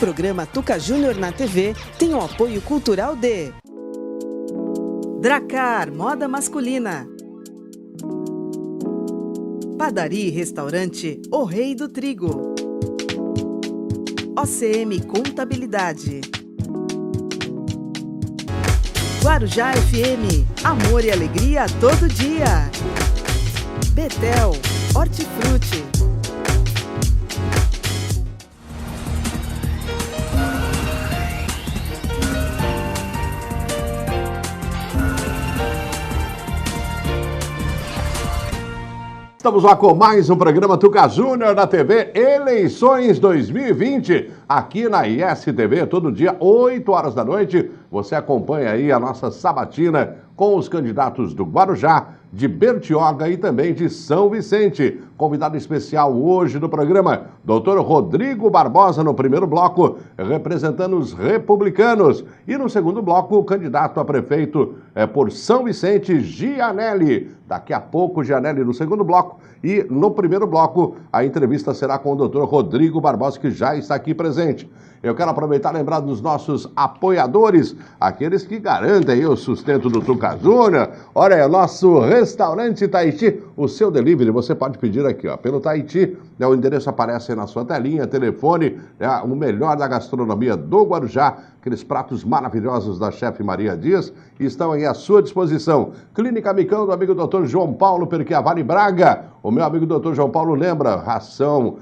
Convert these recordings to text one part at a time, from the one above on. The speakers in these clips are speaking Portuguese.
programa Tuca Júnior na TV tem o apoio cultural de Dracar Moda Masculina, Padaria e Restaurante O Rei do Trigo, OCM Contabilidade, Guarujá FM, amor e alegria todo dia. Betel, Hortifruti. Estamos lá com mais um programa Tuca Júnior na TV Eleições 2020, aqui na ISTV, todo dia, 8 horas da noite. Você acompanha aí a nossa sabatina com os candidatos do Guarujá, de Bertioga e também de São Vicente. Convidado especial hoje no programa, Dr. Rodrigo Barbosa, no primeiro bloco, representando os republicanos. E no segundo bloco, o candidato a prefeito por São Vicente, Gianelli. Daqui a pouco, Gianelli no segundo bloco. E no primeiro bloco, a entrevista será com o Dr. Rodrigo Barbosa, que já está aqui presente. Eu quero aproveitar e lembrar dos nossos apoiadores, aqueles que garantem aí o sustento do Tuca Júnior. Olha aí, o nosso restaurante Tahiti, o seu delivery, você pode pedir aqui, ó, pelo Tahiti, né, o endereço aparece aí na sua telinha, telefone, o melhor da gastronomia do Guarujá, aqueles pratos maravilhosos da chefe Maria Dias, estão aí à sua disposição. Clínica Micão, do amigo Dr. João Paulo Perchiavari Braga. O meu amigo Dr. João Paulo lembra, ração,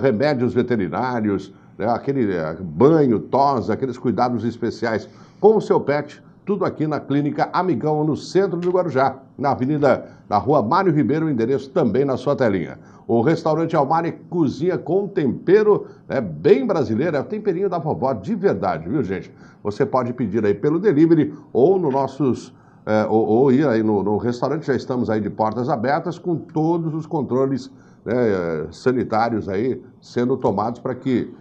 remédios veterinários, aquele banho, tosa, aqueles cuidados especiais com o seu pet, tudo aqui na Clínica Amigão, no centro do Guarujá, na rua Mário Ribeiro, o endereço também na sua telinha. O restaurante Almari cozinha com tempero bem brasileiro, é o temperinho da vovó de verdade, viu, gente? Você pode pedir aí pelo delivery ou no nossos... ou ir aí no restaurante, já estamos aí de portas abertas com todos os controles sanitários aí sendo tomados para que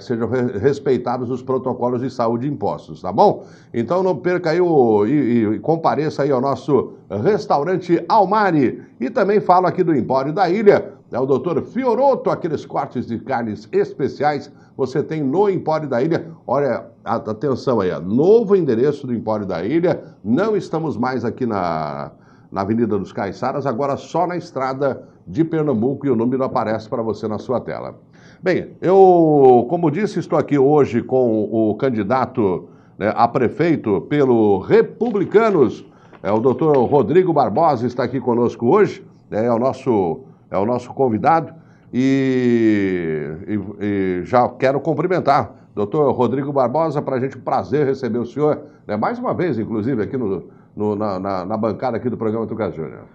sejam respeitados os protocolos de saúde impostos, tá bom? Então não perca aí e compareça aí ao nosso restaurante Almari. E também falo aqui do Empório da Ilha, o Dr. Fioroto, aqueles cortes de carnes especiais, você tem no Empório da Ilha. Olha, atenção aí, novo endereço do Empório da Ilha, não estamos mais aqui na Avenida dos Caiçaras, agora só na estrada de Pernambuco, e o número aparece para você na sua tela. Bem, eu, como disse, estou aqui hoje com o candidato a prefeito pelo Republicanos, o doutor Rodrigo Barbosa está aqui conosco hoje, é o nosso convidado, e já quero cumprimentar. Doutor Rodrigo Barbosa, para a gente um prazer receber o senhor, mais uma vez, inclusive, aqui na bancada aqui do programa Tuca Júnior.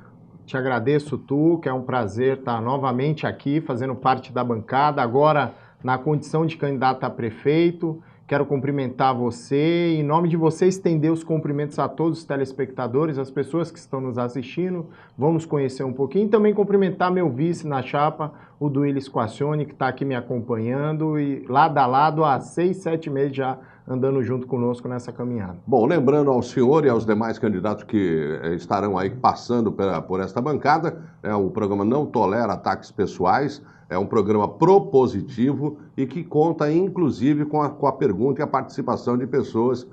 Te agradeço, que é um prazer estar novamente aqui, fazendo parte da bancada, agora na condição de candidato a prefeito. Quero cumprimentar você, em nome de você, estender os cumprimentos a todos os telespectadores, as pessoas que estão nos assistindo, vamos conhecer um pouquinho. E também cumprimentar meu vice na chapa, o Duílio Squacioni, que está aqui me acompanhando, e lado a lado há 6, 7 meses já andando junto conosco nessa caminhada. Bom, lembrando ao senhor e aos demais candidatos que estarão aí passando por esta bancada, o programa não tolera ataques pessoais, é um programa propositivo e que conta, inclusive, com a pergunta e a participação de pessoas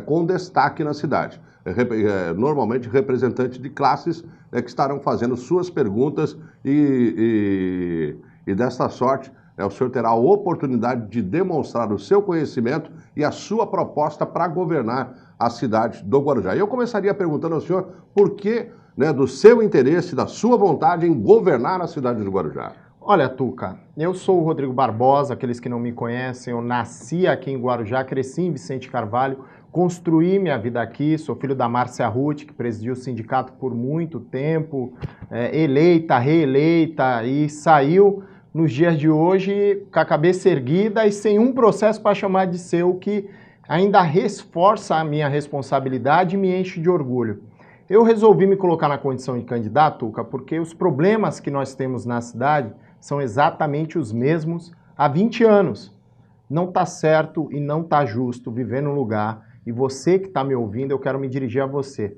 com destaque na cidade. Normalmente representantes de classes que estarão fazendo suas perguntas e desta sorte, o senhor terá a oportunidade de demonstrar o seu conhecimento e a sua proposta para governar a cidade do Guarujá. Eu começaria perguntando ao senhor por que do seu interesse, da sua vontade em governar a cidade do Guarujá. Olha, Tuca, eu sou o Rodrigo Barbosa, aqueles que não me conhecem, eu nasci aqui em Guarujá, cresci em Vicente Carvalho, construí minha vida aqui, sou filho da Márcia Ruth, que presidiu o sindicato por muito tempo, eleita, reeleita, e saiu nos dias de hoje com a cabeça erguida e sem um processo para chamar de seu, o que ainda reforça a minha responsabilidade e me enche de orgulho. Eu resolvi me colocar na condição de candidato, Tuca, porque os problemas que nós temos na cidade são exatamente os mesmos há 20 anos. Não está certo e não está justo viver num lugar, e você que está me ouvindo, eu quero me dirigir a você,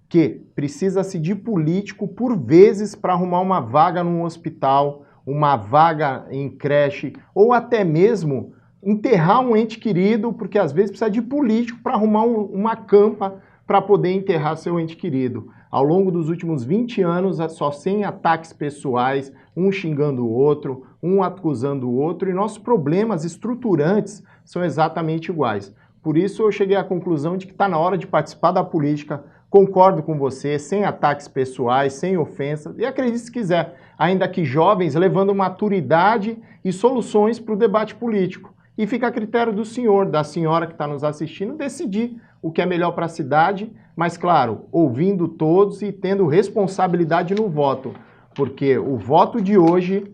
que precisa-se de político por vezes para arrumar uma vaga num hospital, uma vaga em creche, ou até mesmo enterrar um ente querido, porque às vezes precisa de político para arrumar uma campa para poder enterrar seu ente querido. Ao longo dos últimos 20 anos, só sem ataques pessoais, um xingando o outro, um acusando o outro, e nossos problemas estruturantes são exatamente iguais. Por isso eu cheguei à conclusão de que está na hora de participar da política. Concordo com você, sem ataques pessoais, sem ofensas, e acredite se quiser, ainda que jovens, levando maturidade e soluções para o debate político. E fica a critério do senhor, da senhora que está nos assistindo, decidir o que é melhor para a cidade, mas claro, ouvindo todos e tendo responsabilidade no voto, porque o voto de hoje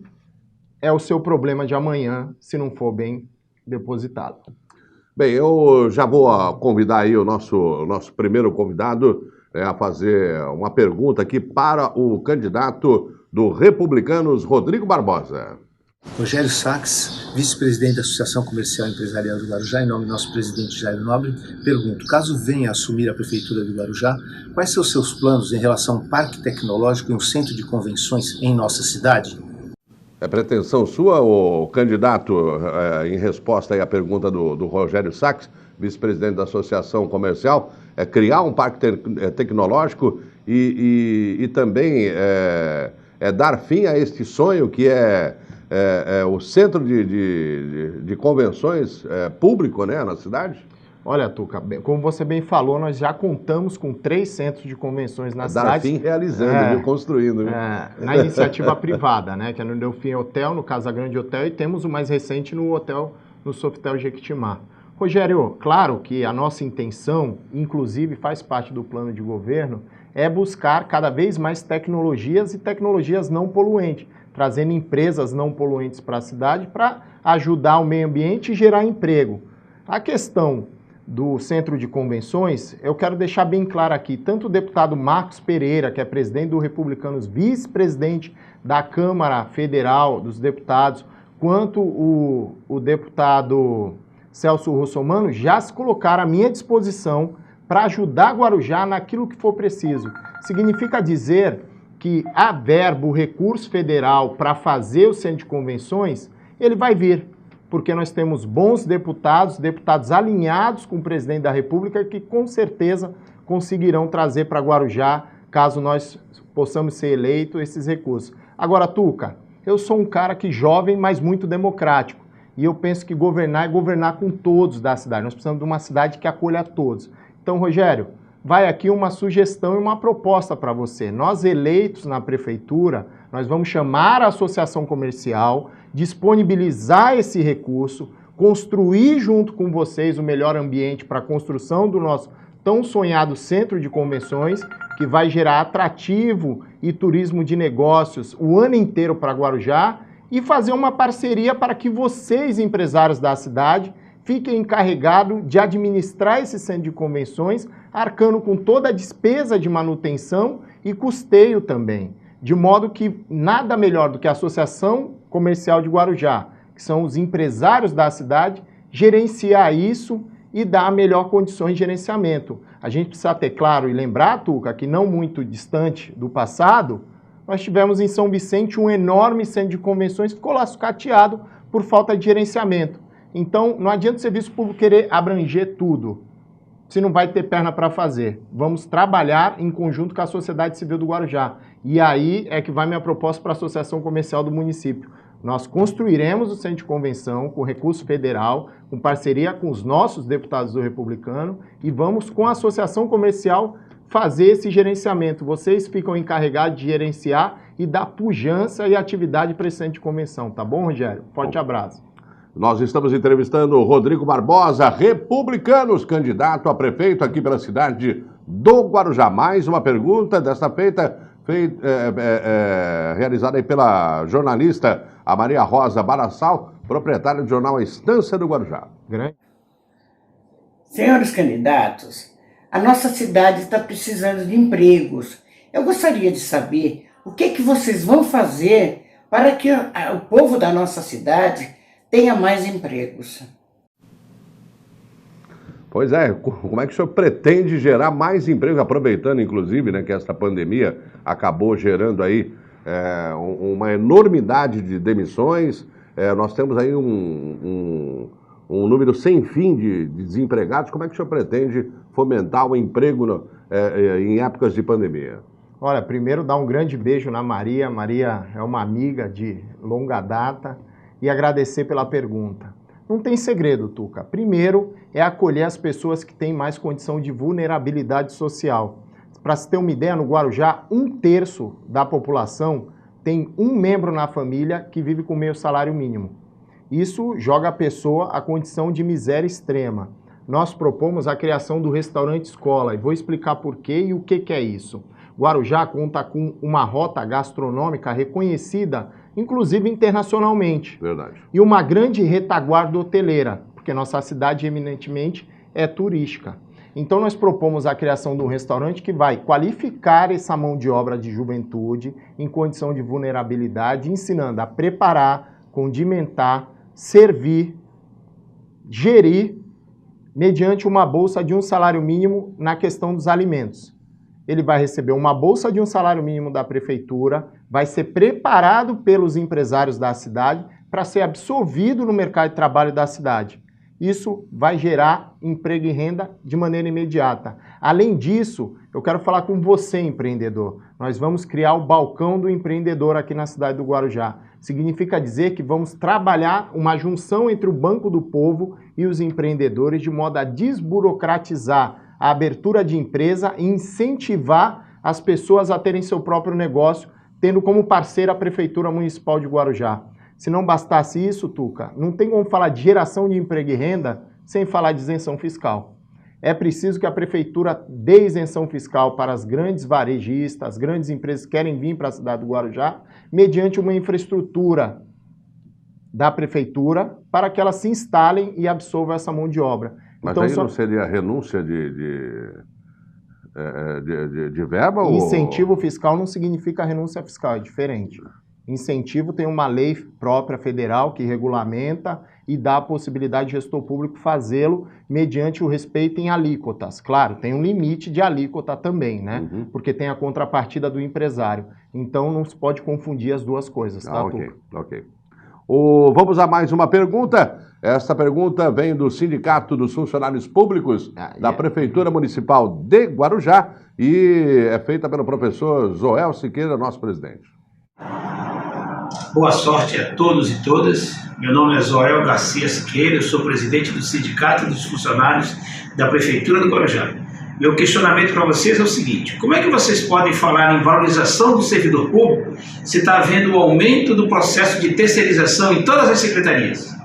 é o seu problema de amanhã, se não for bem depositado. Bem, eu já vou convidar aí o nosso primeiro convidado a fazer uma pergunta aqui para o candidato do Republicanos, Rodrigo Barbosa. Rogério Sachs, vice-presidente da Associação Comercial e Empresarial do Guarujá, em nome do nosso presidente Jair Nobre, pergunto, caso venha assumir a Prefeitura do Guarujá, quais são os seus planos em relação ao Parque Tecnológico e um centro de convenções em nossa cidade? É pretensão sua, o candidato, em resposta aí à pergunta do Rogério Sachs, vice-presidente da Associação Comercial, é criar um parque tecnológico e também dar fim a este sonho que é o centro de convenções público, né, na cidade? Olha, Tuca, como você bem falou, nós já contamos com 3 centros de convenções na cidade. Dar fim realizando, construindo. Na iniciativa privada, né, que é no Delfim Hotel, no Casa Grande Hotel, e temos o mais recente no Sofitel Jequitimá. Rogério, claro que a nossa intenção, inclusive faz parte do plano de governo, é buscar cada vez mais tecnologias e tecnologias não poluentes, trazendo empresas não poluentes para a cidade para ajudar o meio ambiente e gerar emprego. A questão do centro de convenções, eu quero deixar bem claro aqui, tanto o deputado Marcos Pereira, que é presidente do Republicanos, vice-presidente da Câmara Federal dos Deputados, quanto o deputado Celso Russomano, já se colocaram à minha disposição para ajudar Guarujá naquilo que for preciso. Significa dizer que a verba, o recurso federal para fazer o centro de convenções, ele vai vir, porque nós temos bons deputados alinhados com o presidente da República, que com certeza conseguirão trazer para Guarujá, caso nós possamos ser eleitos, esses recursos. Agora, Tuca, eu sou um cara que jovem, mas muito democrático, e eu penso que governar é governar com todos da cidade. Nós precisamos de uma cidade que acolha a todos. Então, Rogério, vai aqui uma sugestão e uma proposta para você. Nós eleitos na prefeitura, nós vamos chamar a associação comercial, disponibilizar esse recurso, construir junto com vocês o melhor ambiente para a construção do nosso tão sonhado centro de convenções, que vai gerar atrativo e turismo de negócios o ano inteiro para Guarujá, e fazer uma parceria para que vocês, empresários da cidade, fiquem encarregados de administrar esse centro de convenções, arcando com toda a despesa de manutenção e custeio também. De modo que nada melhor do que a Associação Comercial de Guarujá, que são os empresários da cidade, gerenciar isso e dar melhor condições de gerenciamento. A gente precisa ter claro e lembrar, Tuca, que não muito distante do passado, nós tivemos em São Vicente um enorme centro de convenções que ficou lá sucateado por falta de gerenciamento. Então, não adianta o serviço público querer abranger tudo, se não vai ter perna para fazer. Vamos trabalhar em conjunto com a sociedade civil do Guarujá. E aí é que vai minha proposta para a Associação Comercial do município. Nós construiremos o centro de convenção com recurso federal, com parceria com os nossos deputados do Republicano, e vamos com a Associação Comercial fazer esse gerenciamento. Vocês ficam encarregados de gerenciar e dar pujança e atividade para esse centro de convenção. Tá bom, Rogério? Forte abraço. Nós estamos entrevistando o Rodrigo Barbosa, Republicanos, candidato a prefeito aqui pela cidade do Guarujá. Mais uma pergunta, desta feita, realizada aí pela jornalista a Maria Rosa Barassal, proprietária do jornal A Estância do Guarujá. Senhores candidatos, a nossa cidade está precisando de empregos. Eu gostaria de saber o que vocês vão fazer para que o povo da nossa cidade tenha mais empregos. Pois é, como é que o senhor pretende gerar mais emprego, aproveitando inclusive, né, que esta pandemia acabou gerando aí uma enormidade de demissões. Nós temos aí um um número sem fim de desempregados. Como é que o senhor pretende fomentar o emprego em épocas de pandemia? Olha, primeiro dar um grande beijo na Maria. Maria é uma amiga de longa data e agradecer pela pergunta. Não tem segredo, Tuca. Primeiro é acolher as pessoas que têm mais condição de vulnerabilidade social. Para se ter uma ideia, no Guarujá, 1/3 da população tem um membro na família que vive com meio salário mínimo. Isso joga a pessoa à condição de miséria extrema. Nós propomos a criação do restaurante escola e vou explicar por quê e o que é isso. Guarujá conta com uma rota gastronômica reconhecida, inclusive internacionalmente. Verdade. E uma grande retaguarda hoteleira, porque nossa cidade eminentemente é turística. Então nós propomos a criação de um restaurante que vai qualificar essa mão de obra de juventude em condição de vulnerabilidade, ensinando a preparar, condimentar, servir, gerir, mediante uma bolsa de um salário mínimo na questão dos alimentos. Ele vai receber uma bolsa de um salário mínimo da prefeitura, vai ser preparado pelos empresários da cidade para ser absorvido no mercado de trabalho da cidade. Isso vai gerar emprego e renda de maneira imediata. Além disso, eu quero falar com você, empreendedor. Nós vamos criar o balcão do empreendedor aqui na cidade do Guarujá. Significa dizer que vamos trabalhar uma junção entre o Banco do Povo e os empreendedores de modo a desburocratizar a abertura de empresa e incentivar as pessoas a terem seu próprio negócio, tendo como parceira a Prefeitura Municipal de Guarujá. Se não bastasse isso, Tuca, não tem como falar de geração de emprego e renda sem falar de isenção fiscal. É preciso que a Prefeitura dê isenção fiscal para as grandes varejistas, as grandes empresas que querem vir para a cidade do Guarujá, mediante uma infraestrutura da Prefeitura, para que elas se instalem e absorvam essa mão de obra. Mas então, aí não seria renúncia de verba? Incentivo fiscal não significa renúncia fiscal, é diferente. Incentivo tem uma lei própria federal que regulamenta e dá a possibilidade de gestor público fazê-lo mediante o respeito em alíquotas. Claro, tem um limite de alíquota também, né? Uhum. Porque tem a contrapartida do empresário. Então não se pode confundir as duas coisas, tá, Ok. Vamos a mais uma pergunta. Esta pergunta vem do Sindicato dos Funcionários Públicos da Prefeitura Municipal de Guarujá e é feita pelo professor Zoel Siqueira, nosso presidente. Boa sorte a todos e todas. Meu nome é Zoel Garcia Siqueira, eu sou presidente do Sindicato dos Funcionários da Prefeitura do Guarujá. Meu questionamento para vocês é o seguinte: como é que vocês podem falar em valorização do servidor público se está havendo o aumento do processo de terceirização em todas as secretarias?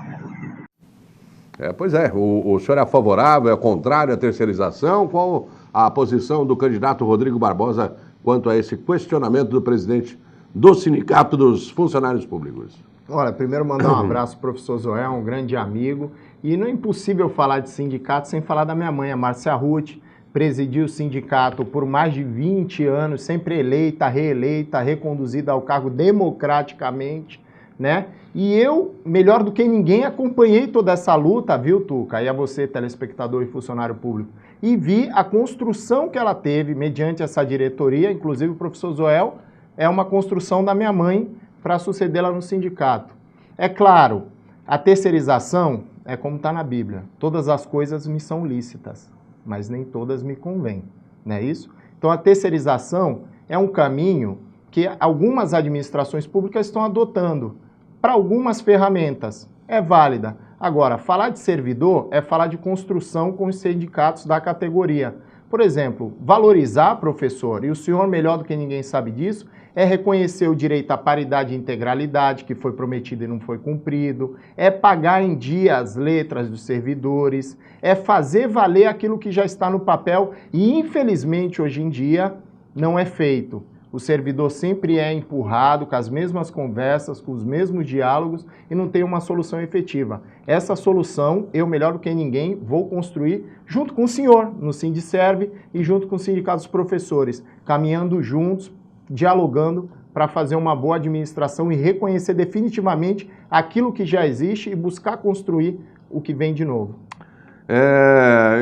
Pois é, o senhor é favorável, é contrário à terceirização? Qual a posição do candidato Rodrigo Barbosa quanto a esse questionamento do presidente do Sindicato dos Funcionários Públicos? Olha, primeiro mandar um abraço ao professor Zoel, um grande amigo. E não é impossível falar de sindicato sem falar da minha mãe, a Márcia Ruth. Presidiu o sindicato por mais de 20 anos, sempre eleita, reeleita, reconduzida ao cargo democraticamente, né? E eu, melhor do que ninguém, acompanhei toda essa luta, viu, Tuca? E a você, telespectador e funcionário público. E vi a construção que ela teve mediante essa diretoria, inclusive o professor Zoel, é uma construção da minha mãe para sucedê-la no sindicato. É claro, a terceirização é como está na Bíblia. Todas as coisas me são lícitas, mas nem todas me convêm, não é isso? Então a terceirização é um caminho que algumas administrações públicas estão adotando para algumas ferramentas. É válida. Agora, falar de servidor é falar de construção com os sindicatos da categoria. Por exemplo, valorizar, professor, e o senhor melhor do que ninguém sabe disso, é reconhecer o direito à paridade e integralidade que foi prometido e não foi cumprido, é pagar em dia as letras dos servidores, é fazer valer aquilo que já está no papel e, infelizmente, hoje em dia, não é feito. O servidor sempre é empurrado com as mesmas conversas, com os mesmos diálogos e não tem uma solução efetiva. Essa solução, eu melhor do que ninguém, vou construir junto com o senhor, no Sindicerve e junto com os sindicatos dos professores, caminhando juntos, dialogando para fazer uma boa administração e reconhecer definitivamente aquilo que já existe e buscar construir o que vem de novo.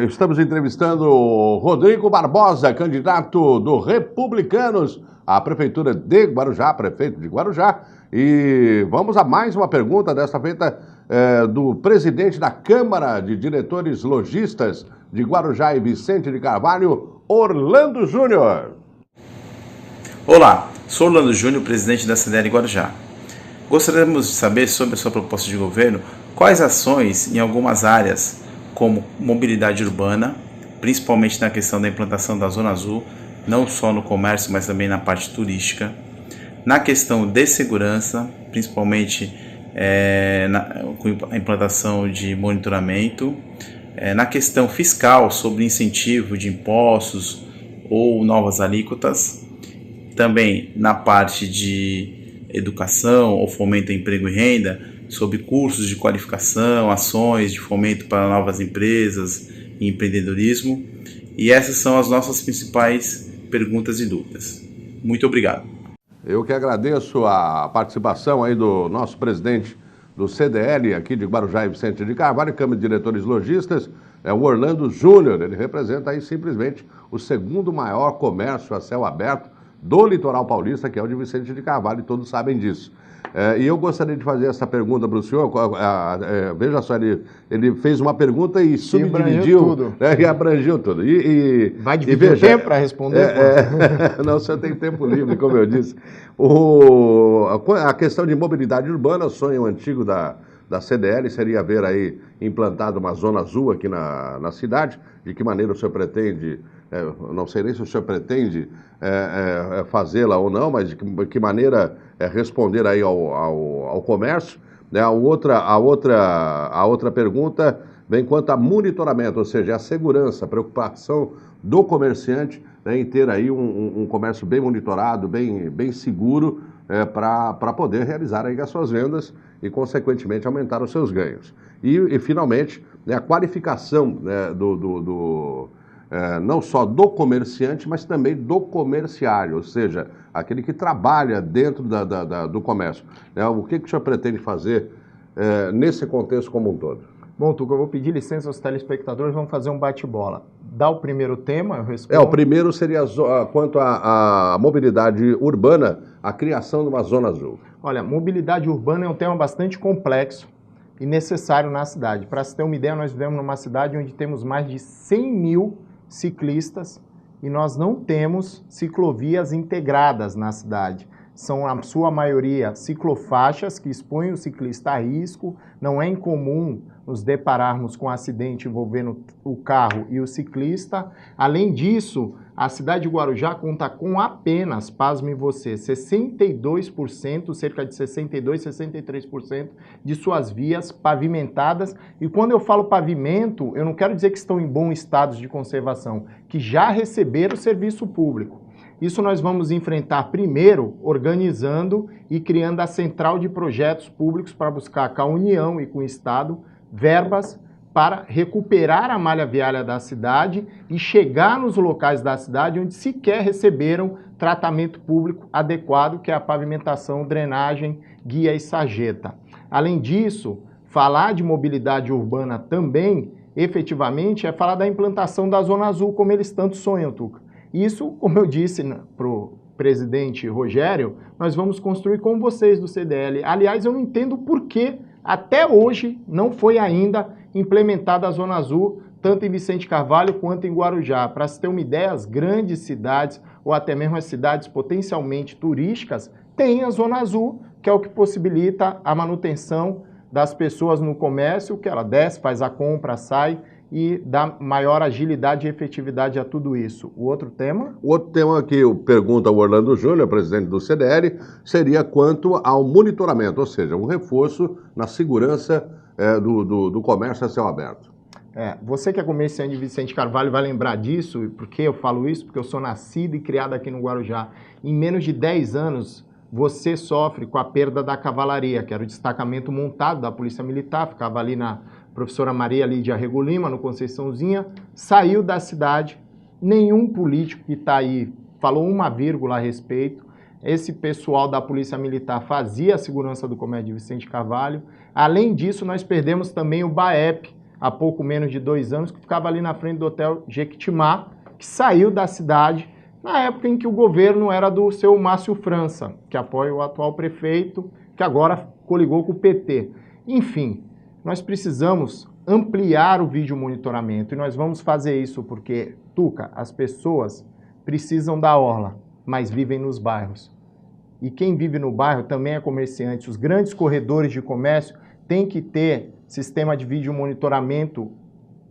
Estamos entrevistando o Rodrigo Barbosa, candidato do Republicanos à Prefeitura de Guarujá, prefeito de Guarujá. E vamos a mais uma pergunta, desta feita do presidente da Câmara de Diretores Lojistas de Guarujá e Vicente de Carvalho, Orlando Júnior. Olá, sou Orlando Júnior, presidente da CDL Guarujá. Gostaríamos de saber sobre a sua proposta de governo, quais ações em algumas áreas, como mobilidade urbana, principalmente na questão da implantação da Zona Azul, não só no comércio, mas também na parte turística, na questão de segurança, principalmente com a implantação de monitoramento, na questão fiscal, sobre incentivo de impostos ou novas alíquotas, também na parte de educação ou fomento ao emprego e renda, sobre cursos de qualificação, ações de fomento para novas empresas e empreendedorismo. E essas são as nossas principais perguntas e dúvidas. Muito obrigado. Eu que agradeço a participação aí do nosso presidente do CDL aqui de Guarujá e Vicente de Carvalho, Câmara de Diretores Lojistas, é o Orlando Júnior. Ele representa aí simplesmente o segundo maior comércio a céu aberto do litoral paulista, que é o de Vicente de Carvalho, e todos sabem disso. E eu gostaria de fazer essa pergunta para o senhor. Veja só, ele fez uma pergunta e subdividiu tudo. E abrangeu tudo. Vai dividir o tempo para responder? Não, o senhor tem tempo livre, como eu disse. A questão de mobilidade urbana, o sonho antigo da CDL seria haver aí implantado uma zona azul aqui na cidade. De que maneira o senhor pretende, não sei nem se o senhor pretende fazê-la ou não, mas de que maneira responder aí ao comércio. Né? A outra pergunta vem quanto a monitoramento, ou seja, a segurança, a preocupação do comerciante, né, em ter aí um comércio bem monitorado, bem seguro, para poder realizar aí as suas vendas e, consequentemente, aumentar os seus ganhos. E finalmente, né, a qualificação, né, não só do comerciante, mas também do comerciário, ou seja, aquele que trabalha dentro do comércio. Né? O que o senhor pretende fazer nesse contexto como um todo? Bom, Tuca, eu vou pedir licença aos telespectadores, vamos fazer um bate-bola. Dá o primeiro tema, eu respondo. O primeiro seria quanto à mobilidade urbana, a criação de uma zona azul. Olha, mobilidade urbana é um tema bastante complexo e necessário na cidade. Para se ter uma ideia, nós vivemos numa cidade onde temos mais de 100 mil ciclistas e nós não temos ciclovias integradas na cidade. São, a sua maioria, ciclofaixas que expõem o ciclista a risco. Não é incomum nos depararmos com um acidente envolvendo o carro e o ciclista. Além disso, a cidade de Guarujá conta com apenas, pasme você, 62%, cerca de 62%, 63% de suas vias pavimentadas. E quando eu falo pavimento, eu não quero dizer que estão em bom estado de conservação, que já receberam serviço público. Isso nós vamos enfrentar primeiro organizando e criando a central de projetos públicos para buscar com a União e com o Estado verbas para recuperar a malha viária da cidade e chegar nos locais da cidade onde sequer receberam tratamento público adequado, que é a pavimentação, drenagem, guia e sarjeta. Além disso, falar de mobilidade urbana também, efetivamente, é falar da implantação da Zona Azul, como eles tanto sonham, Tuca. Isso, como eu disse para o presidente Rogério, nós vamos construir com vocês do CDL. Aliás, eu não entendo por que até hoje não foi ainda implementada a Zona Azul, tanto em Vicente Carvalho quanto em Guarujá. Para se ter uma ideia, as grandes cidades, ou até mesmo as cidades potencialmente turísticas, têm a Zona Azul, que é o que possibilita a manutenção das pessoas no comércio, que ela desce, faz a compra, sai, e dá maior agilidade e efetividade a tudo isso. O outro tema? O outro tema que eu pergunto ao Orlando Júnior, presidente do CDL, seria quanto ao monitoramento, ou seja, um reforço na segurança do comércio a céu aberto. Você que é comerciante de Vicente Carvalho vai lembrar disso. Por que eu falo isso? Porque eu sou nascido e criado aqui no Guarujá. Em menos de 10 anos, você sofre com a perda da cavalaria, que era o destacamento montado da Polícia Militar, ficava ali na Professora Maria Lídia Rego Lima, no Conceiçãozinha, saiu da cidade, nenhum político que está aí falou uma vírgula a respeito. Esse pessoal da Polícia Militar fazia a segurança do comércio de Vicente Carvalho. Além disso, nós perdemos também o BAEP, há pouco menos de 2 anos, que ficava ali na frente do Hotel Jequitimá, que saiu da cidade na época em que o governo era do seu Márcio França, que apoia o atual prefeito, que agora coligou com o PT. Enfim, nós precisamos ampliar o vídeo monitoramento e nós vamos fazer isso porque, Tuca, as pessoas precisam da orla, mas vivem nos bairros. E quem vive no bairro também é comerciante. Os grandes corredores de comércio têm que ter sistema de vídeo monitoramento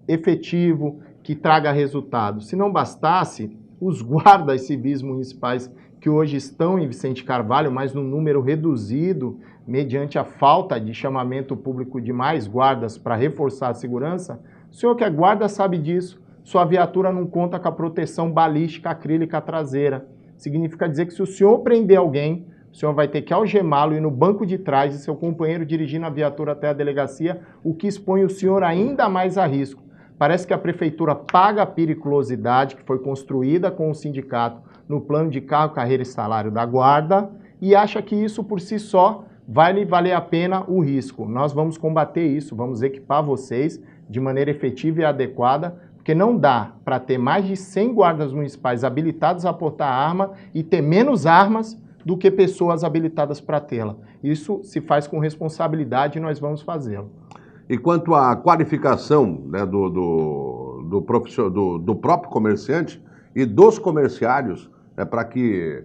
efetivo, que traga resultado. Se não bastasse, os guardas civis municipais que hoje estão em Vicente Carvalho, mas num número reduzido, mediante a falta de chamamento público de mais guardas para reforçar a segurança, o senhor que é guarda sabe disso. Sua viatura não conta com a proteção balística acrílica traseira. Significa dizer que se o senhor prender alguém, o senhor vai ter que algemá-lo e no banco de trás e seu companheiro dirigindo a viatura até a delegacia, o que expõe o senhor ainda mais a risco. Parece que a prefeitura paga a periculosidade que foi construída com o sindicato no plano de carro, carreira e salário da guarda e acha que isso por si só vai valer a pena o risco. Nós vamos combater isso, vamos equipar vocês de maneira efetiva e adequada, porque não dá para ter mais de 100 guardas municipais habilitados a portar arma e ter menos armas do que pessoas habilitadas para tê-la. Isso se faz com responsabilidade e nós vamos fazê-lo. E quanto à qualificação, né, do próprio comerciante e dos comerciários, para que,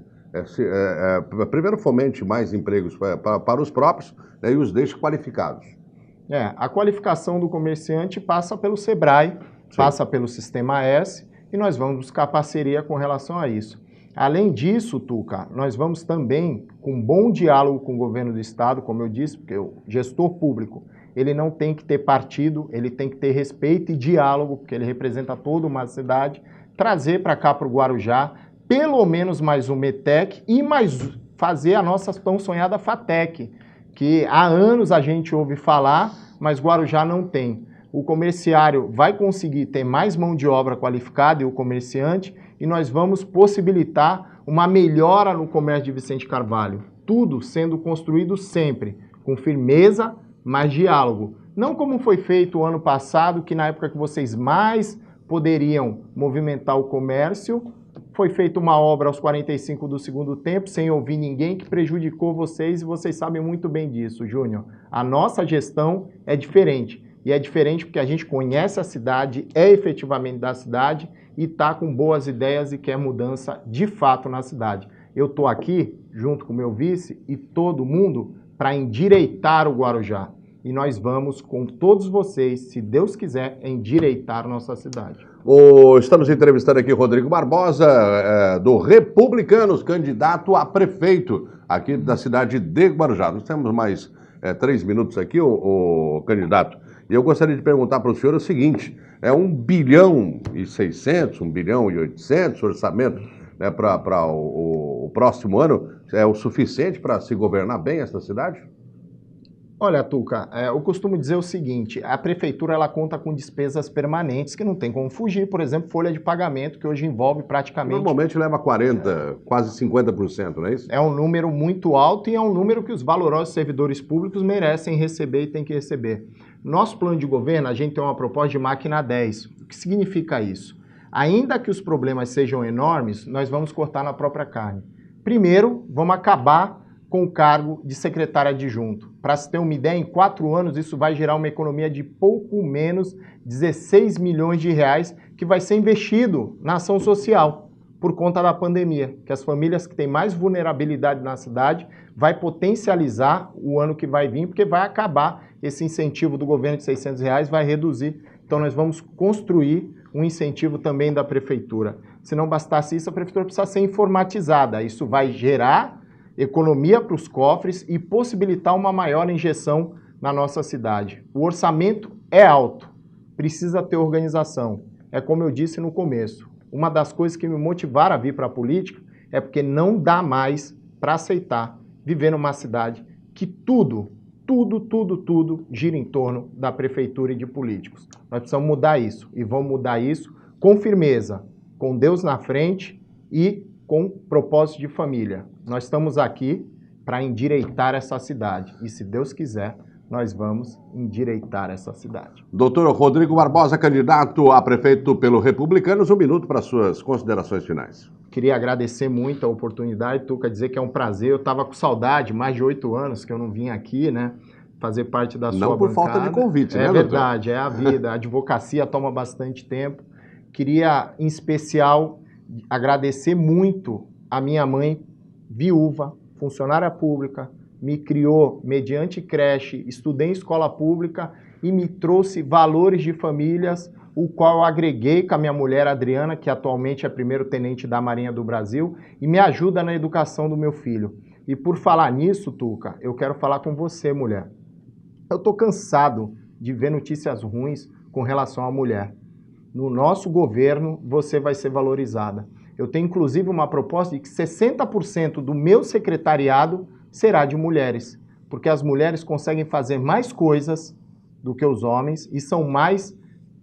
primeiro, fomente mais empregos para os próprios, né, e os deixe qualificados. A qualificação do comerciante passa pelo SEBRAE, sim, passa pelo Sistema S, e nós vamos buscar parceria com relação a isso. Além disso, Tuca, nós vamos também, com bom diálogo com o governo do estado, como eu disse, porque o gestor público, ele não tem que ter partido, ele tem que ter respeito e diálogo, porque ele representa toda uma cidade, trazer para cá, para o Guarujá, pelo menos mais um METEC e mais fazer a nossa tão sonhada FATEC, que há anos a gente ouve falar, mas Guarujá não tem. O comerciário vai conseguir ter mais mão de obra qualificada e o comerciante, e nós vamos possibilitar uma melhora no comércio de Vicente Carvalho. Tudo sendo construído sempre com firmeza, mas diálogo. Não como foi feito o ano passado, que na época que vocês mais poderiam movimentar o comércio, foi feita uma obra aos 45 do segundo tempo, sem ouvir ninguém, que prejudicou vocês, e vocês sabem muito bem disso, Júnior. A nossa gestão é diferente. E é diferente porque a gente conhece a cidade, é efetivamente da cidade e está com boas ideias e quer mudança de fato na cidade. Eu estou aqui, junto com o meu vice e todo mundo, para endireitar o Guarujá. E nós vamos, com todos vocês, se Deus quiser, endireitar nossa cidade. Estamos entrevistando aqui o Rodrigo Barbosa, do Republicanos, candidato a prefeito aqui da cidade de Guarujá. Nós temos mais 3 minutos aqui, o candidato. E eu gostaria de perguntar para o senhor o seguinte, 1 bilhão e 600, 1 bilhão e 800 orçamento, né, para o próximo ano, é o suficiente para se governar bem essa cidade? Olha, Tuca, eu costumo dizer o seguinte, a prefeitura ela conta com despesas permanentes que não tem como fugir, por exemplo, folha de pagamento, que hoje envolve praticamente... Normalmente leva 40%, quase 50%, não é isso? É um número muito alto e é um número que os valorosos servidores públicos merecem receber e têm que receber. Nosso plano de governo, a gente tem uma proposta de máquina 10. O que significa isso? Ainda que os problemas sejam enormes, nós vamos cortar na própria carne. Primeiro, vamos acabar com o cargo de secretário adjunto. Para se ter uma ideia, em 4 anos isso vai gerar uma economia de pouco menos 16 milhões de reais que vai ser investido na ação social por conta da pandemia, que as famílias que têm mais vulnerabilidade na cidade vai potencializar o ano que vai vir, porque vai acabar esse incentivo do governo de R$600, vai reduzir. Então nós vamos construir um incentivo também da prefeitura. Se não bastasse isso, a prefeitura precisa ser informatizada. Isso vai gerar economia para os cofres e possibilitar uma maior injeção na nossa cidade. O orçamento é alto, precisa ter organização. É como eu disse no começo, uma das coisas que me motivaram a vir para a política é porque não dá mais para aceitar viver numa cidade que tudo gira em torno da prefeitura e de políticos. Nós precisamos mudar isso e vamos mudar isso com firmeza, com Deus na frente e com propósito de família. Nós estamos aqui para endireitar essa cidade e, se Deus quiser, nós vamos endireitar essa cidade. Doutor Rodrigo Barbosa, candidato a prefeito pelo Republicanos, 1 minuto para suas considerações finais. Queria agradecer muito a oportunidade, Tuca, dizer que é um prazer. Eu estava com saudade, mais de 8 anos que eu não vim aqui, né? fazer parte da sua Não por bancada. falta de convite, né, É doutor? verdade, é a vida. A advocacia toma bastante tempo. Queria, em especial, agradecer muito a minha mãe, viúva, funcionária pública, me criou mediante creche, estudei em escola pública e me trouxe valores de famílias, o qual eu agreguei com a minha mulher Adriana, que atualmente é primeiro-tenente da Marinha do Brasil, e me ajuda na educação do meu filho. E por falar nisso, Tuca, eu quero falar com você, mulher. Eu estou cansado de ver notícias ruins com relação à mulher. No nosso governo, você vai ser valorizada. Eu tenho, inclusive, uma proposta de que 60% do meu secretariado será de mulheres, porque as mulheres conseguem fazer mais coisas do que os homens e são mais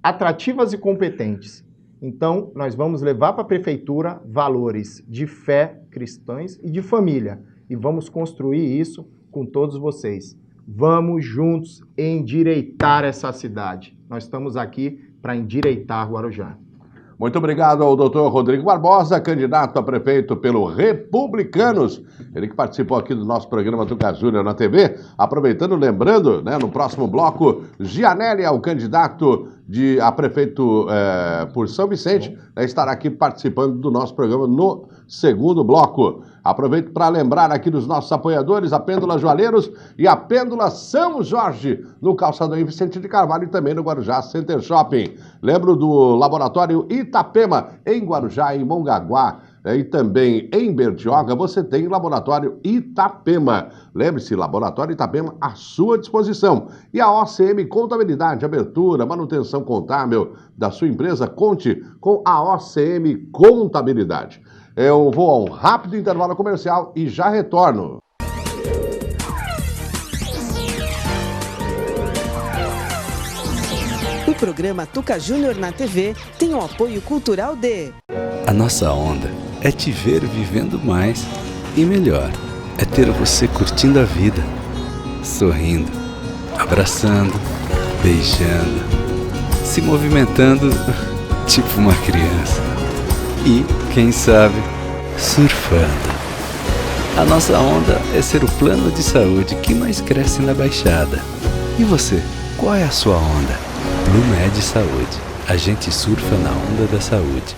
atrativas e competentes. Então, nós vamos levar para a prefeitura valores de fé cristãs e de família. E vamos construir isso com todos vocês. Vamos juntos endireitar essa cidade. Nós estamos aqui para endireitar Guarujá. Muito obrigado ao doutor Rodrigo Barbosa, candidato a prefeito pelo Republicanos. Ele que participou aqui do nosso programa Tuca Júnior na TV. Aproveitando, lembrando, né, no próximo bloco, Gianelli é o candidato a prefeito por São Vicente, estará aqui participando do nosso programa no segundo bloco. Aproveito para lembrar aqui dos nossos apoiadores, a Pêndula Joalheiros e a Pêndula São Jorge, no Calçadão Vicente de Carvalho e também no Guarujá Center Shopping. Lembro do Laboratório Itapema, em Guarujá, em Mongaguá, e também em Bertioga, você tem o Laboratório Itapema. Lembre-se, Laboratório Itapema à sua disposição. E a OCM Contabilidade, abertura, manutenção contábil da sua empresa, conte com a OCM Contabilidade. Eu vou a um rápido intervalo comercial e já retorno. O programa Tuca Júnior na TV tem o apoio cultural de... A nossa onda é te ver vivendo mais e melhor. É ter você curtindo a vida, sorrindo, abraçando, beijando, se movimentando tipo uma criança. E, quem sabe, surfando. A nossa onda é ser o plano de saúde que mais cresce na Baixada. E você, qual é a sua onda? Blumed Saúde. A gente surfa na onda da saúde.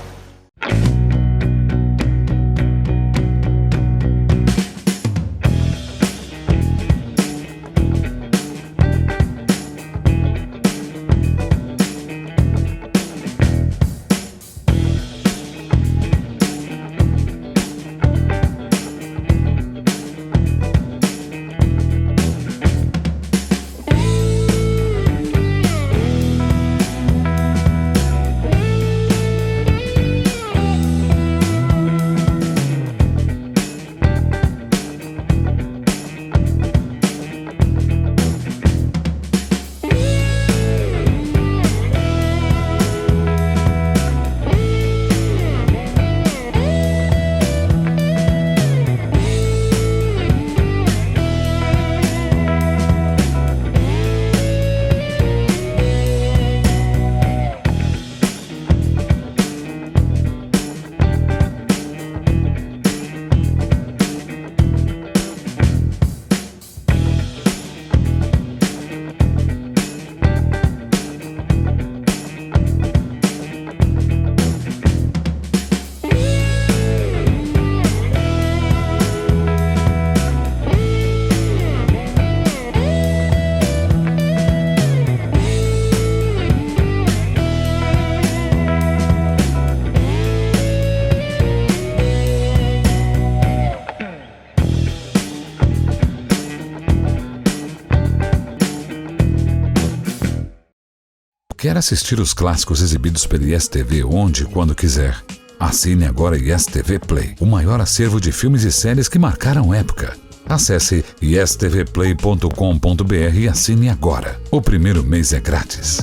Quer assistir os clássicos exibidos pela ISTV onde e quando quiser? Assine agora ISTV Play, o maior acervo de filmes e séries que marcaram época. Acesse istvplay.com.br e assine agora. O primeiro mês é grátis.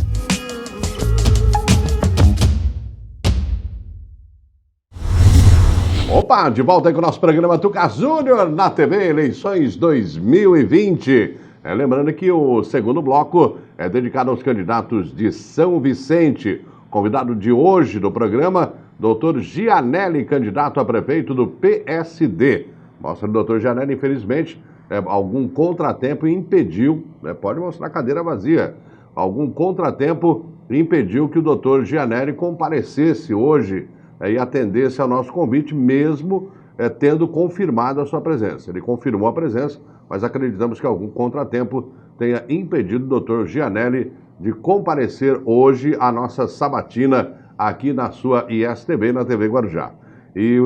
Opa, de volta aí com o nosso programa Tuca Júnior na TV, eleições 2020. Lembrando que o segundo bloco é dedicado aos candidatos de São Vicente. Convidado de hoje do programa, doutor Gianelli, candidato a prefeito do PSD. Mostra o doutor Gianelli, infelizmente, algum contratempo impediu, pode mostrar a cadeira vazia, algum contratempo impediu que o doutor Gianelli comparecesse hoje e atendesse ao nosso convite, mesmo tendo confirmado a sua presença. Ele confirmou a presença, mas acreditamos que algum contratempo tenha impedido o doutor Gianelli de comparecer hoje à nossa sabatina aqui na sua ISTV, na TV Guarujá. E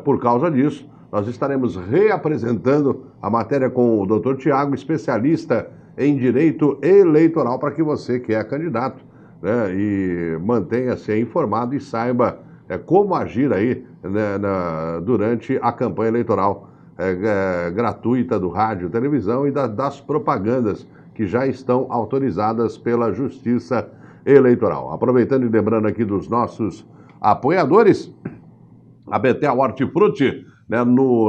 por causa disso, nós estaremos reapresentando a matéria com o doutor Tiago, especialista em direito eleitoral, para que você que é candidato, né, e mantenha-se informado e saiba como agir aí, né, durante a campanha eleitoral gratuita do rádio, televisão e das propagandas que já estão autorizadas pela Justiça Eleitoral. Aproveitando e lembrando aqui dos nossos apoiadores, a Betel Hortifruti, né,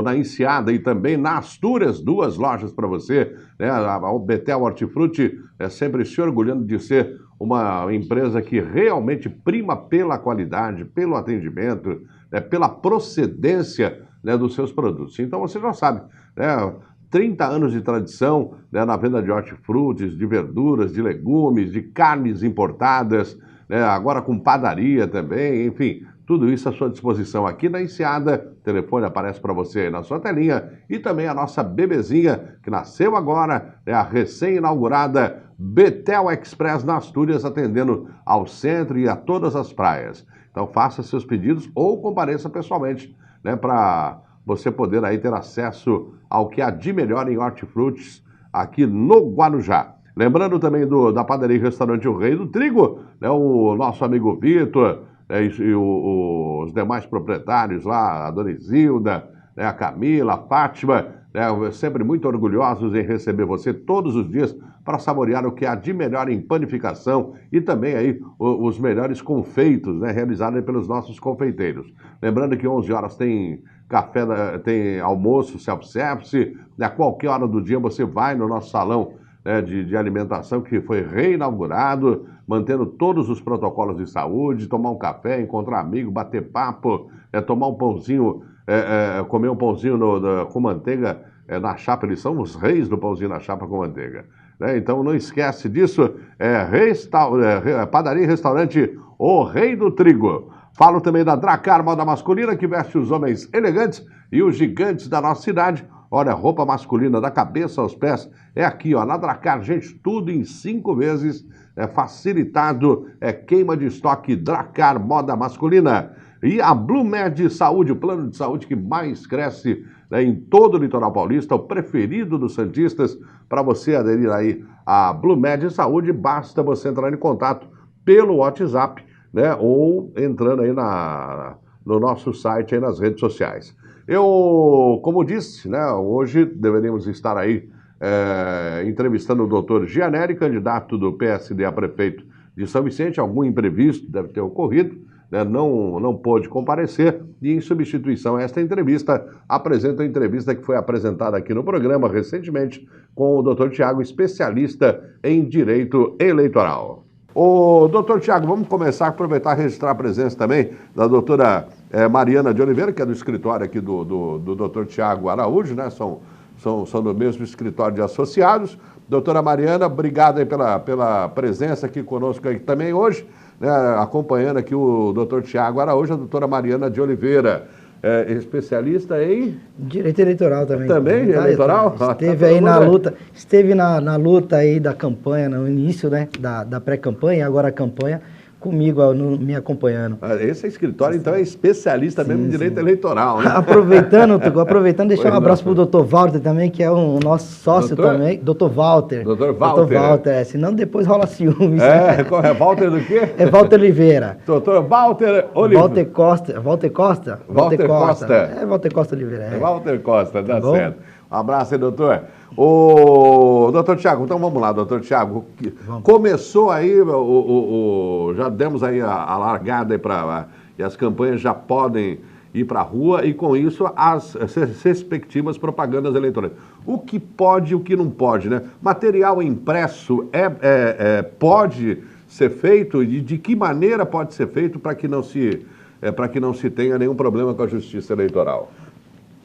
na Enseada e também na Astúrias, 2 lojas para você, né? A Betel Hortifruti sempre se orgulhando de ser uma empresa que realmente prima pela qualidade, pelo atendimento, pela procedência, né, dos seus produtos. Então você já sabe, né, 30 anos de tradição, né, na venda de hortifrutis, de verduras, de legumes, de carnes importadas, né, agora com padaria também, enfim, tudo isso à sua disposição aqui na Enseada. O telefone aparece para você aí na sua telinha. E também a nossa bebezinha, que nasceu agora, é a recém-inaugurada Betel Express na Astúrias, atendendo ao centro e a todas as praias. Então faça seus pedidos ou compareça pessoalmente, né, para você poder aí ter acesso ao que há de melhor em hortifrutis aqui no Guarujá. Lembrando também da padaria e restaurante O Rei do Trigo, né, o nosso amigo Vitor, e os demais proprietários lá, a dona Isilda, né, a Camila, a Fátima, né, sempre muito orgulhosos em receber você todos os dias para saborear o que há de melhor em panificação e também aí os melhores confeitos, né, realizados pelos nossos confeiteiros. Lembrando que 11 horas tem café, tem almoço, self-service, né, a qualquer hora do dia você vai no nosso salão, né, de alimentação, que foi reinaugurado, mantendo todos os protocolos de saúde, tomar um café, encontrar amigo, bater papo, tomar um pãozinho, comer um pãozinho com manteiga na chapa. Eles são os reis do pãozinho na chapa com manteiga, né? Então não esquece disso, padaria e restaurante O Rei do Trigo. Falo também da Dracar Moda Masculina, que veste os homens elegantes e os gigantes da nossa cidade. Olha, roupa masculina da cabeça aos pés é aqui, ó, na Dracar, gente, tudo em 5 vezes, facilitado, queima de estoque. Dracar Moda Masculina. E a Blumed Saúde, o plano de saúde que mais cresce, né, em todo o litoral paulista, o preferido dos santistas. Para você aderir aí à Blumed Saúde, basta você entrar em contato pelo WhatsApp, né, ou entrando aí no nosso site, aí nas redes sociais. Eu, como disse, né, hoje deveríamos estar aí entrevistando o doutor Gianelli, candidato do PSD a prefeito de São Vicente. Algum imprevisto deve ter ocorrido, né, não pôde comparecer, e em substituição a esta entrevista, apresenta a entrevista que foi apresentada aqui no programa recentemente com o doutor Tiago, especialista em direito eleitoral. Ô, doutor Tiago, vamos começar a aproveitar e registrar a presença também da doutora Mariana de Oliveira, que é do escritório aqui do doutor Tiago Araújo, né? São do mesmo escritório de associados. Doutora Mariana, obrigado aí pela presença aqui conosco aí também hoje, né? Acompanhando aqui o doutor Tiago Araújo, a doutora Mariana de Oliveira, especialista em... Direito eleitoral também. Também, eleitoral? Esteve aí na luta, luta aí da campanha, no início, né, da pré-campanha, agora a campanha, comigo, me acompanhando. Esse escritório, então, é especialista mesmo em direito eleitoral, né? Aproveitando, deixar um abraço para o doutor Walter também, que é o nosso sócio também. Doutor Walter. Doutor Walter, senão depois rola ciúmes. É Walter do quê? É Walter Oliveira. Doutor Walter Oliveira. Walter Costa. Walter Costa. É Walter Costa Oliveira. Walter Costa, tá certo. Um abraço aí, doutor. Ô, doutor Tiago, então vamos lá, doutor Tiago. Começou aí, já demos aí a largada aí e as campanhas já podem ir para a rua, e com isso as respectivas propagandas eleitorais. O que pode e o que não pode, né? Material impresso pode ser feito, e de que maneira pode ser feito para que não se tenha nenhum problema com a justiça eleitoral?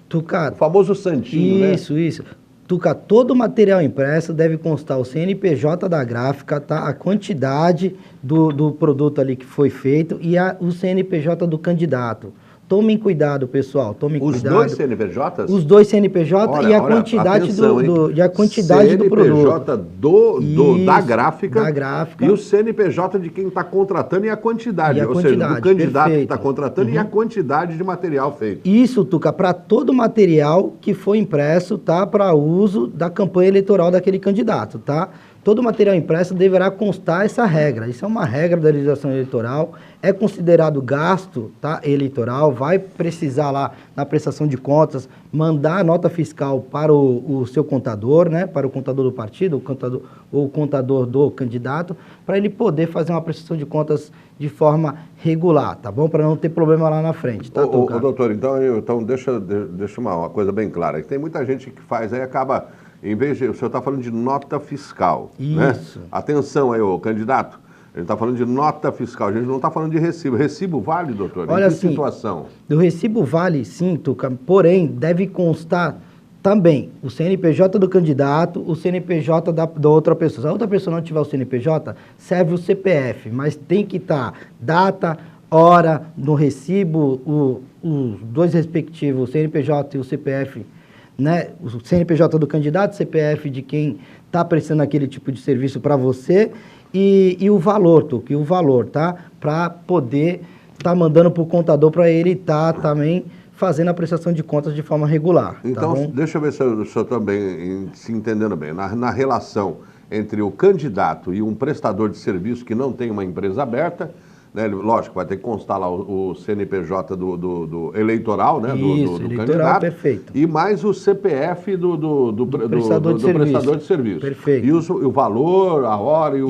Tucano. O famoso santinho, Isso. Tuca, todo material impresso deve constar o CNPJ da gráfica, tá? A quantidade do produto ali que foi feito e o CNPJ do candidato. Tomem cuidado, pessoal, tomem cuidado. Os dois CNPJs? Os dois CNPJ e a quantidade, atenção, e a quantidade do produto. CNPJ da gráfica. Da gráfica. E o CNPJ de quem está contratando e a quantidade. Ou seja, do candidato que está contratando e a quantidade de material feito. Isso, Tuca, para todo material que foi impresso, tá? Para uso da campanha eleitoral daquele candidato, tá? Todo material impresso deverá constar essa regra. Isso é uma regra da legislação eleitoral, é considerado gasto, tá, eleitoral, vai precisar lá na prestação de contas mandar a nota fiscal para o seu contador, né, para o contador do partido, o contador do candidato, para ele poder fazer uma prestação de contas de forma regular, tá bom? Para não ter problema lá na frente, tá, Tuca? Doutor, então deixa uma coisa bem clara. Tem muita gente que faz, aí acaba... Em vez de, o senhor está falando de nota fiscal, né? Atenção aí, ô candidato, ele está falando de nota fiscal, a gente não está falando de recibo. Recibo vale, doutor? Olha, em que situação? Do recibo vale, sim, Tuca, porém, deve constar também o CNPJ do candidato, o CNPJ da outra pessoa. Se a outra pessoa não tiver o CNPJ, serve o CPF, mas tem que estar data, hora, no recibo, os dois respectivos, o CNPJ e o CPF, né, o CNPJ do candidato, CPF de quem está prestando aquele tipo de serviço para você e o valor, Tuca, tá? Para poder estar mandando para o contador para ele estar também fazendo a prestação de contas de forma regular. Então, tá bom? Deixa eu ver se eu estou também se entendendo bem. Na relação entre o candidato e um prestador de serviço que não tem uma empresa aberta, né, lógico, vai ter que constar lá o CNPJ do eleitoral, né, Isso, do eleitoral, candidato, perfeito. E mais o CPF do prestador de serviço. Perfeito. E o valor, a hora e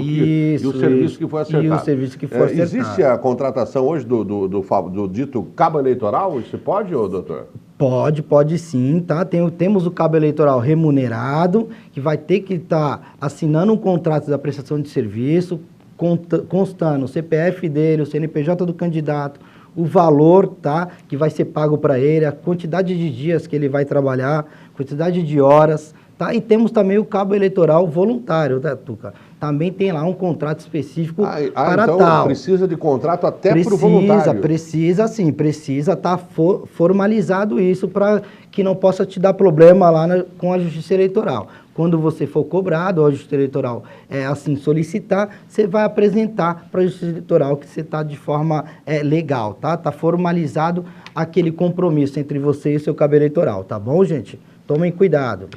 o serviço que foi acertado. E o serviço que foi acertado. Existe a contratação hoje do dito cabo eleitoral? Isso pode, doutor? Pode sim, tá? Temos o cabo eleitoral remunerado, que vai ter que estar assinando um contrato da prestação de serviço, constando o CPF dele, o CNPJ do candidato, o valor, tá, que vai ser pago para ele, a quantidade de dias que ele vai trabalhar, quantidade de horas, tá? E temos também o cabo eleitoral voluntário, tá, Tuca? Também tem lá um contrato específico para então tal. Precisa de contrato até para o voluntário? Precisa estar formalizado isso para que não possa te dar problema lá com a Justiça Eleitoral. Quando você for cobrado, ou a Justiça Eleitoral assim solicitar, você vai apresentar para a Justiça Eleitoral que você está de forma legal, tá? Está formalizado aquele compromisso entre você e o seu cabo eleitoral, tá bom, gente? Tomem cuidado.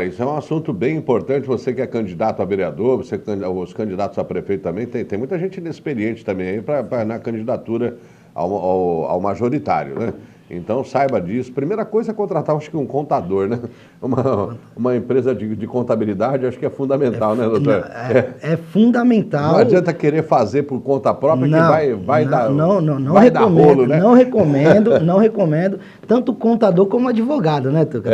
Isso é um assunto bem importante. Você que é candidato a vereador, os candidatos a prefeito também, tem muita gente inexperiente também aí na candidatura ao majoritário, né? Então, saiba disso. Primeira coisa é contratar, acho que um contador, né? Uma empresa de contabilidade, acho que é fundamental, né, doutor? É fundamental. Não adianta querer fazer por conta própria que vai dar rolo, né? Não recomendo. Tanto o contador como o advogado, né, Tuca?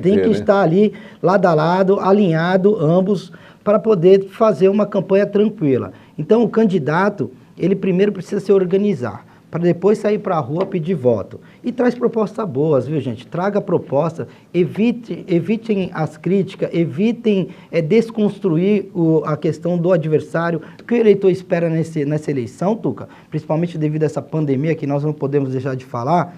Tem que estar ali, lado a lado, alinhado, ambos, para poder fazer uma campanha tranquila. Então, o candidato, ele primeiro precisa se organizar, para depois sair para a rua pedir voto. E traz propostas boas, viu, gente? Traga proposta, evitem as críticas, evitem desconstruir a questão do adversário. O que o eleitor espera nessa eleição, Tuca, principalmente devido a essa pandemia que nós não podemos deixar de falar,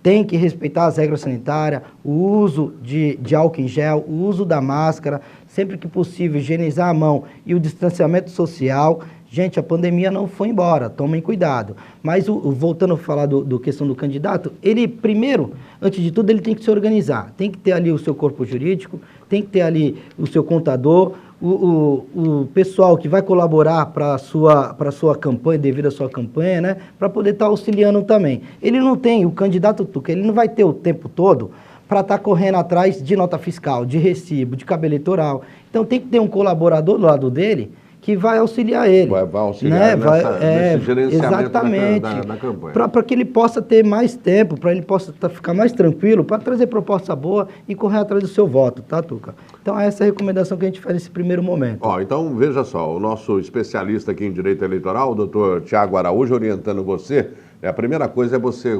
tem que respeitar as regras sanitárias, o uso de álcool em gel, o uso da máscara, sempre que possível, higienizar a mão e o distanciamento social. Gente, a pandemia não foi embora, tomem cuidado. Mas, voltando a falar do questão do candidato, ele, primeiro, antes de tudo, ele tem que se organizar. Tem que ter ali o seu corpo jurídico, tem que ter ali o seu contador, o pessoal que vai colaborar para a sua campanha, devido à sua campanha, né? Para poder estar auxiliando também. Ele não tem, o candidato Tuca, ele não vai ter o tempo todo para estar correndo atrás de nota fiscal, de recibo, de cabo eleitoral. Então, tem que ter um colaborador do lado dele que vai auxiliar ele. Vai auxiliar, né? Nesse gerenciamento da campanha. Para que ele possa ter mais tempo, para ele possa ficar mais tranquilo, para trazer proposta boa e correr atrás do seu voto, tá, Tuca? Então, essa é a recomendação que a gente faz nesse primeiro momento. Então, veja só, o nosso especialista aqui em direito eleitoral, o doutor Tiago Araújo, orientando você A primeira coisa é você,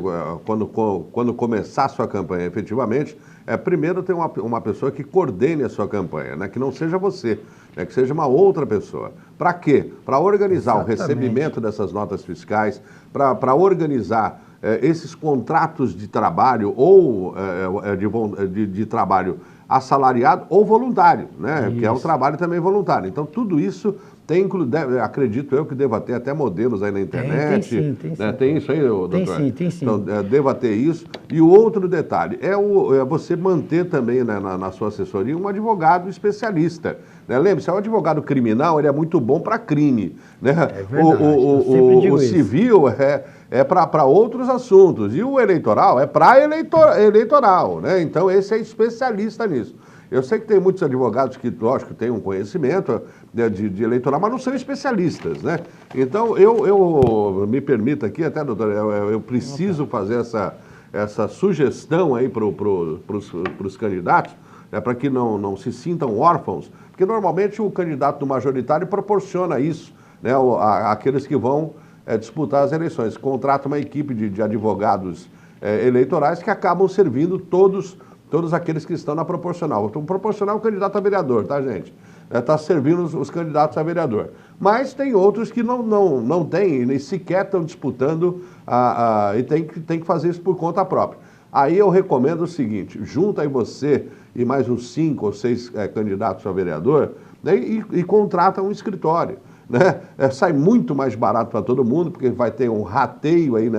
quando começar a sua campanha efetivamente, primeiro ter uma pessoa que coordene a sua campanha, né? Que não seja você, né? Que seja uma outra pessoa. Para quê? Para organizar o recebimento dessas notas fiscais, para organizar esses contratos de trabalho ou de trabalho assalariado ou voluntário, né? Isso. Que é um trabalho também voluntário. Então, tudo isso acredito eu que deva ter até modelos aí na internet. Tem sim. Tem isso aí, doutor? Tem sim. Então, deva ter isso. E o outro detalhe é você manter também, né, na sua assessoria um advogado especialista. Né? Lembre-se, o advogado criminal ele é muito bom para crime. Né? É verdade, o civil é para outros assuntos. E o eleitoral é para eleitoral. Né? Então, esse é especialista nisso. Eu sei que tem muitos advogados que, lógico, têm um conhecimento de eleitoral, mas não são especialistas, né? Então, eu me permita aqui, até, doutor, eu preciso fazer essa sugestão aí para os candidatos, né, para que não se sintam órfãos, porque normalmente o candidato do majoritário proporciona isso, né, àqueles que vão disputar as eleições. Contrata uma equipe de advogados eleitorais que acabam servindo todos aqueles que estão na proporcional. Então, proporcional é um candidato a vereador, tá, gente? Está servindo os candidatos a vereador. Mas tem outros que não têm, nem sequer estão disputando e tem que fazer isso por conta própria. Aí eu recomendo o seguinte, junta aí você e mais uns 5 ou 6 candidatos a vereador, né, e contrata um escritório. Né? Sai muito mais barato para todo mundo, porque vai ter um rateio aí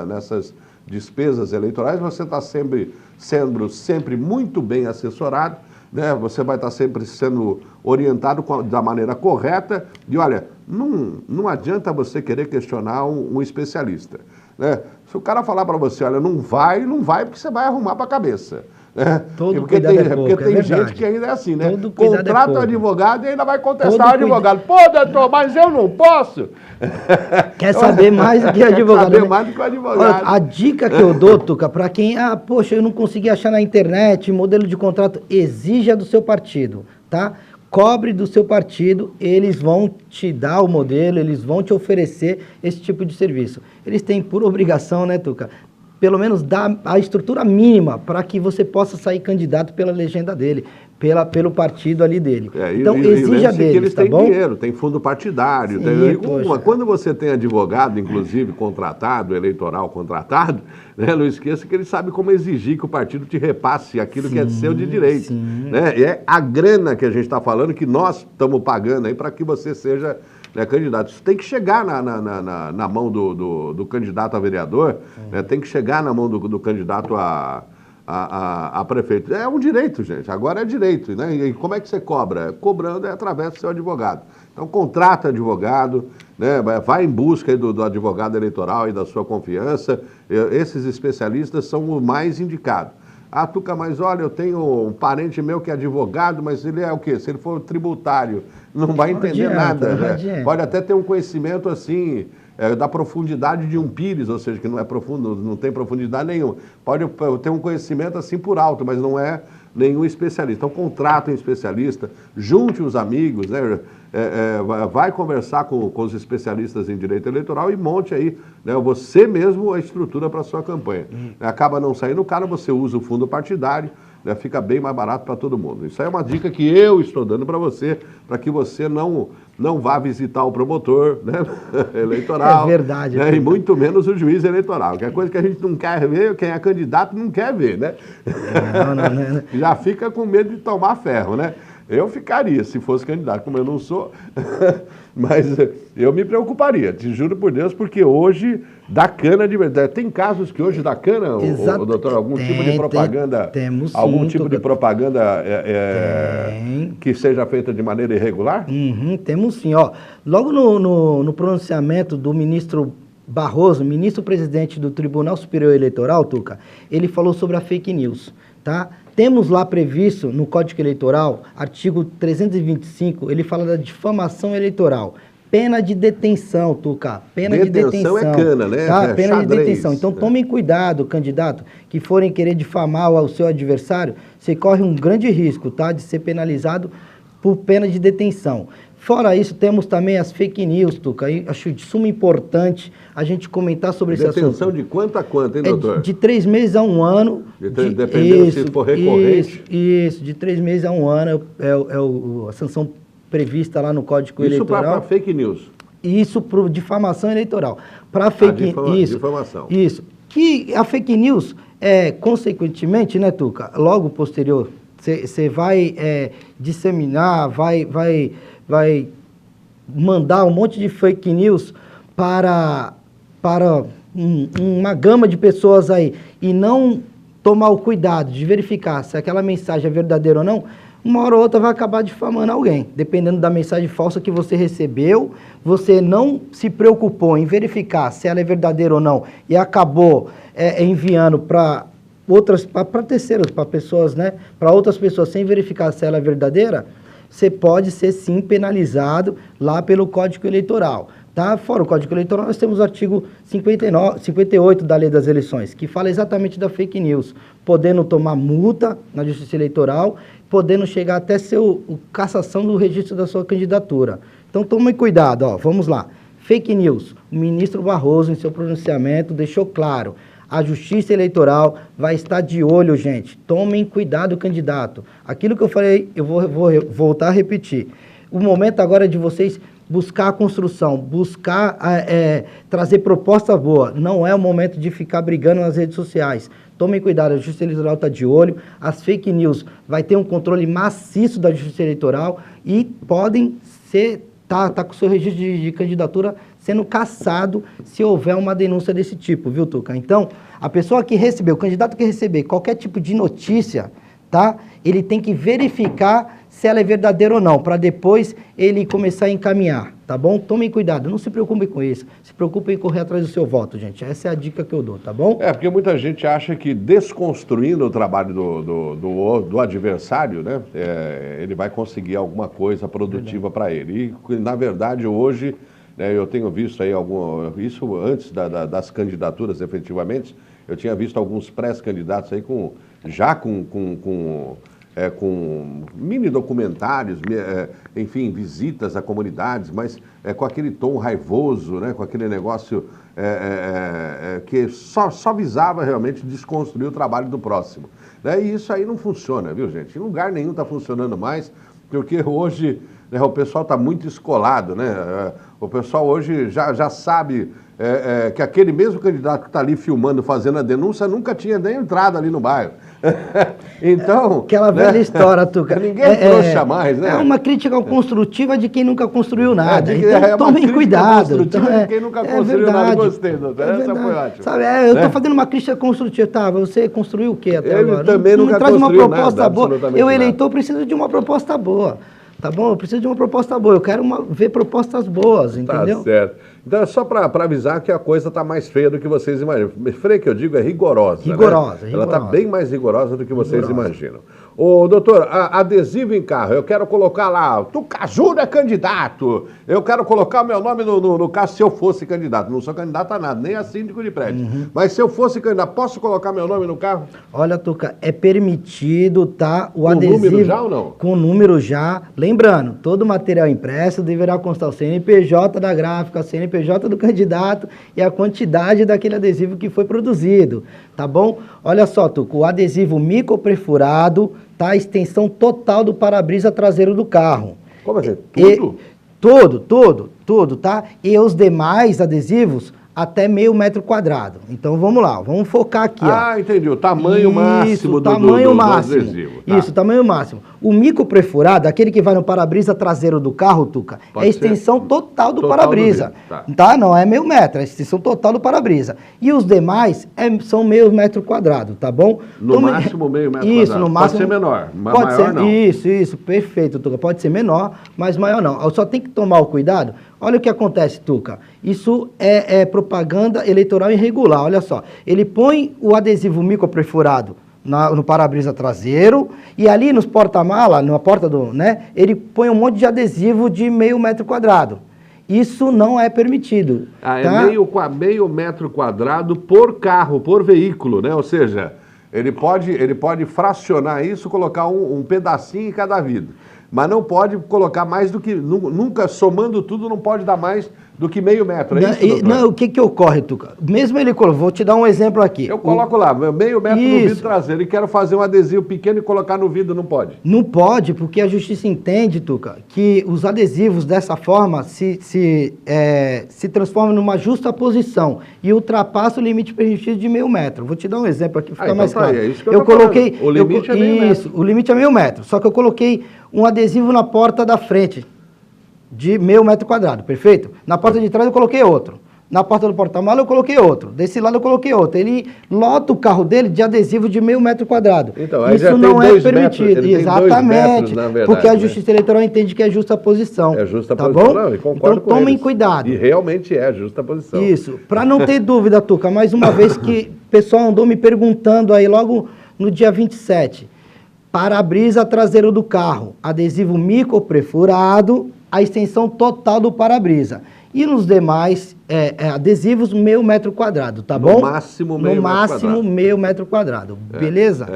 nessas despesas eleitorais, você está sendo sempre muito bem assessorado, né? Você vai estar sempre sendo orientado da maneira correta. E olha, não adianta você querer questionar um especialista. Né? Se o cara falar para você, olha, não vai porque você vai arrumar para a cabeça. Né? Porque tem gente que ainda é assim, né? Contrata o advogado e ainda vai contestar o advogado. Pô, doutor, mas eu não posso. Quer saber mais do que o advogado. Quer saber mais do que o advogado. Olha, a dica que eu dou, Tuca, para quem, poxa, eu não consegui achar na internet modelo de contrato, exija do seu partido, tá? Cobre do seu partido, eles vão te dar o modelo, eles vão te oferecer esse tipo de serviço. Eles têm por obrigação, né, Tuca? Pelo menos dar a estrutura mínima para que você possa sair candidato pela legenda dele, pelo partido ali dele. Então, exija deles, que eles tá têm bom? dinheiro, tem fundo partidário. Sim, quando você tem advogado, inclusive, contratado, eleitoral contratado, né, não esqueça que ele sabe como exigir que o partido te repasse aquilo que é seu de direito. Né? E é a grana que a gente está falando, que nós estamos pagando aí para que você seja... Né, candidato. Isso tem que chegar na mão do candidato a vereador, né, tem que chegar na mão do candidato a prefeito. É um direito, gente. Agora é direito. Né? E como é que você cobra? Cobrando através do seu advogado. Então, contrata advogado, né, vai em busca aí do advogado eleitoral e da sua confiança. Esses especialistas são os mais indicados. Tuca, mas olha, eu tenho um parente meu que é advogado, mas ele é o quê? Se ele for tributário, não vai entender nada. Né? Pode até ter um conhecimento assim, da profundidade de um pires, ou seja, que não é profundo, não tem profundidade nenhuma. Pode ter um conhecimento assim por alto, mas não é nenhum especialista. Então, contrata um especialista, junte os amigos, né? Vai conversar com os especialistas em direito eleitoral e monte aí, né, você mesmo a estrutura para a sua campanha. Acaba não saindo caro, você usa o fundo partidário, né, fica bem mais barato para todo mundo. Isso aí é uma dica que eu estou dando para que você não vá visitar o promotor, né, eleitoral. É verdade. Né, e muito menos o juiz eleitoral, que é coisa que a gente não quer ver, quem é candidato não quer ver, né? Não. Já fica com medo de tomar ferro, né? Eu ficaria, se fosse candidato, como eu não sou, mas eu me preocuparia, te juro por Deus, porque hoje dá cana de verdade. Tem casos que hoje dá cana, doutor, algum tipo de propaganda? Temos algum tipo de propaganda que seja feita de maneira irregular? Temos sim, ó. Logo no pronunciamento do ministro Barroso, ministro-presidente do Tribunal Superior Eleitoral, Tuca, ele falou sobre a fake news, tá? Temos lá previsto no Código Eleitoral, artigo 325, ele fala da difamação eleitoral. Pena de detenção, Tuca. Pena de detenção. É cana, né? Tá? Pena de detenção. Então, tomem cuidado, candidato, que forem querer difamar o seu adversário, você corre um grande risco, tá? De ser penalizado por pena de detenção. Fora isso, temos também as fake news, Tuca. Aí acho de suma importante a gente comentar sobre esse assunto. Detenção de quanto a quanto, hein, doutor? De 3 meses a 1 ano. Dependendo se for recorrente? Isso, de 3 meses a 1 ano a sanção prevista lá no Código Eleitoral. Isso para fake news? Isso para difamação eleitoral. Para fake news. Difamação. Isso. Que a fake news, consequentemente, né, Tuca? Logo posterior, você vai disseminar, vai mandar um monte de fake news para uma gama de pessoas aí e não tomar o cuidado de verificar se aquela mensagem é verdadeira ou não, uma hora ou outra vai acabar difamando alguém. Dependendo da mensagem falsa que você recebeu, você não se preocupou em verificar se ela é verdadeira ou não e acabou enviando para terceiros, para pessoas, né, para outras pessoas sem verificar se ela é verdadeira, você pode ser sim penalizado lá pelo Código Eleitoral. Tá? Fora o Código Eleitoral, nós temos o artigo 58 da Lei das Eleições, que fala exatamente da fake news, podendo tomar multa na Justiça Eleitoral, podendo chegar até ser cassação do registro da sua candidatura. Então, tome cuidado, vamos lá. Fake news. O ministro Barroso, em seu pronunciamento, deixou claro: a Justiça Eleitoral vai estar de olho, gente. Tomem cuidado, candidato. Aquilo que eu falei, eu vou voltar a repetir. O momento agora é de vocês buscar a construção, buscar trazer proposta boa. Não é o momento de ficar brigando nas redes sociais. Tomem cuidado, a Justiça Eleitoral está de olho. As fake news vai ter um controle maciço da Justiça Eleitoral e podem ser... Tá com o seu registro de candidatura sendo cassado se houver uma denúncia desse tipo, viu, Tuca? Então, a pessoa que recebeu, o candidato que receber qualquer tipo de notícia, tá? Ele tem que verificar se ela é verdadeira ou não, para depois ele começar a encaminhar, tá bom? Tomem cuidado, não se preocupem com isso. Se preocupem em correr atrás do seu voto, gente. Essa é a dica que eu dou, tá bom? Porque muita gente acha que desconstruindo o trabalho do adversário, né, ele vai conseguir alguma coisa produtiva para ele. E, na verdade, hoje, né, eu tenho visto aí isso antes das candidaturas, efetivamente, eu tinha visto alguns pré-candidatos aí com mini documentários, enfim, visitas a comunidades, mas com aquele tom raivoso, né, com aquele negócio que só visava realmente desconstruir o trabalho do próximo. Né? E isso aí não funciona, viu, gente? Em lugar nenhum está funcionando mais, porque hoje, né, o pessoal está muito escolado, né? O pessoal hoje já sabe que aquele mesmo candidato que está ali filmando, fazendo a denúncia, nunca tinha nem entrado ali no bairro. Então... Aquela velha história, Tuca. Ninguém trouxa mais, né? É uma crítica construtiva de quem nunca construiu nada. Então, tomem cuidado. Então, de quem nunca construiu nada. Gostei, doutor. Essa foi ótima. Sabe, eu estou fazendo uma crítica construtiva. Tá, você construiu o quê até agora? Ele também nunca traz uma construiu proposta nada, boa. Eu, eleitor, preciso de uma proposta boa. Tá bom? Eu preciso de uma proposta boa. Eu quero ver propostas boas, entendeu? Tá certo. Então é só para avisar que a coisa está mais feia do que vocês imaginam. Freia que eu digo é rigorosa. Rigorosa, né? Ela está bem mais rigorosa do que vocês imaginam. Ô, doutor, adesivo em carro, eu quero colocar lá, Tuca Júnior é candidato. Eu quero colocar o meu nome no caso se eu fosse candidato. Não sou candidato a nada, nem a síndico de prédio. Mas se eu fosse candidato, posso colocar meu nome no carro? Olha, Tuca, é permitido, tá? O com adesivo. Com número já ou não? Com número já. Lembrando, todo material impresso deverá constar o CNPJ da gráfica, CNPJ do candidato e a quantidade daquele adesivo que foi produzido, tá bom? Olha só, Tuca, o adesivo microperfurado, tá? A extensão total do para-brisa traseiro do carro. Como assim? Tudo, tá? E os demais adesivos até meio metro quadrado. Então vamos lá, vamos focar aqui. Entendi. O tamanho máximo do adesivo. Tá. Isso, o tamanho máximo. O microperfurado, aquele que vai no para-brisa traseiro do carro, Tuca, é a extensão total do para-brisa. Tá? Não é meio metro, é a extensão total do para-brisa. E os demais são meio metro quadrado, tá bom? No máximo meio metro quadrado. No máximo, pode ser menor, mas pode maior ser, não. Isso, perfeito, Tuca. Pode ser menor, mas maior não. Só tem que tomar o cuidado. Olha o que acontece, Tuca. Isso é propaganda eleitoral irregular, olha só. Ele põe o adesivo microperfurado no para-brisa traseiro e ali nos porta-mala, na porta do, né, ele põe um monte de adesivo de meio metro quadrado. Isso não é permitido. Tá? É meio metro quadrado por carro, por veículo, né? Ou seja, ele pode fracionar isso, colocar um pedacinho em cada vidro. Mas não pode colocar mais do que... Nunca, somando tudo, não pode dar mais do que meio metro, é isso, doutor? Não, o que ocorre, Tuca? Mesmo ele colocou, vou te dar um exemplo aqui. Eu coloco lá, meio metro no vidro traseiro, e quero fazer um adesivo pequeno e colocar no vidro, não pode? Não pode, porque a justiça entende, Tuca, que os adesivos dessa forma se transformam numa justa posição e ultrapassa o limite permitido de meio metro. Vou te dar um exemplo aqui, fica mais claro. É isso que eu coloquei. O limite é meio metro. Isso, o limite é meio metro. Só que eu coloquei um adesivo na porta da frente, de meio metro quadrado, perfeito? Na porta de trás eu coloquei outro. Na porta do porta-mala eu coloquei outro. Desse lado eu coloquei outro. Ele lota o carro dele de adesivo de meio metro quadrado. Então, aí isso não é permitido. Exatamente. Porque a Justiça Eleitoral entende que é justa posição. É justa tá posição. Bom? Não, concordo então tomem cuidado. E realmente é justa posição. Isso. Para não ter dúvida, Tuca, mais uma vez que o pessoal andou me perguntando aí logo no dia 27. Para-brisa traseiro do carro, adesivo micro perfurado, a extensão total do para-brisa. E nos demais adesivos, meio metro quadrado, tá bom? No máximo meio metro quadrado, beleza?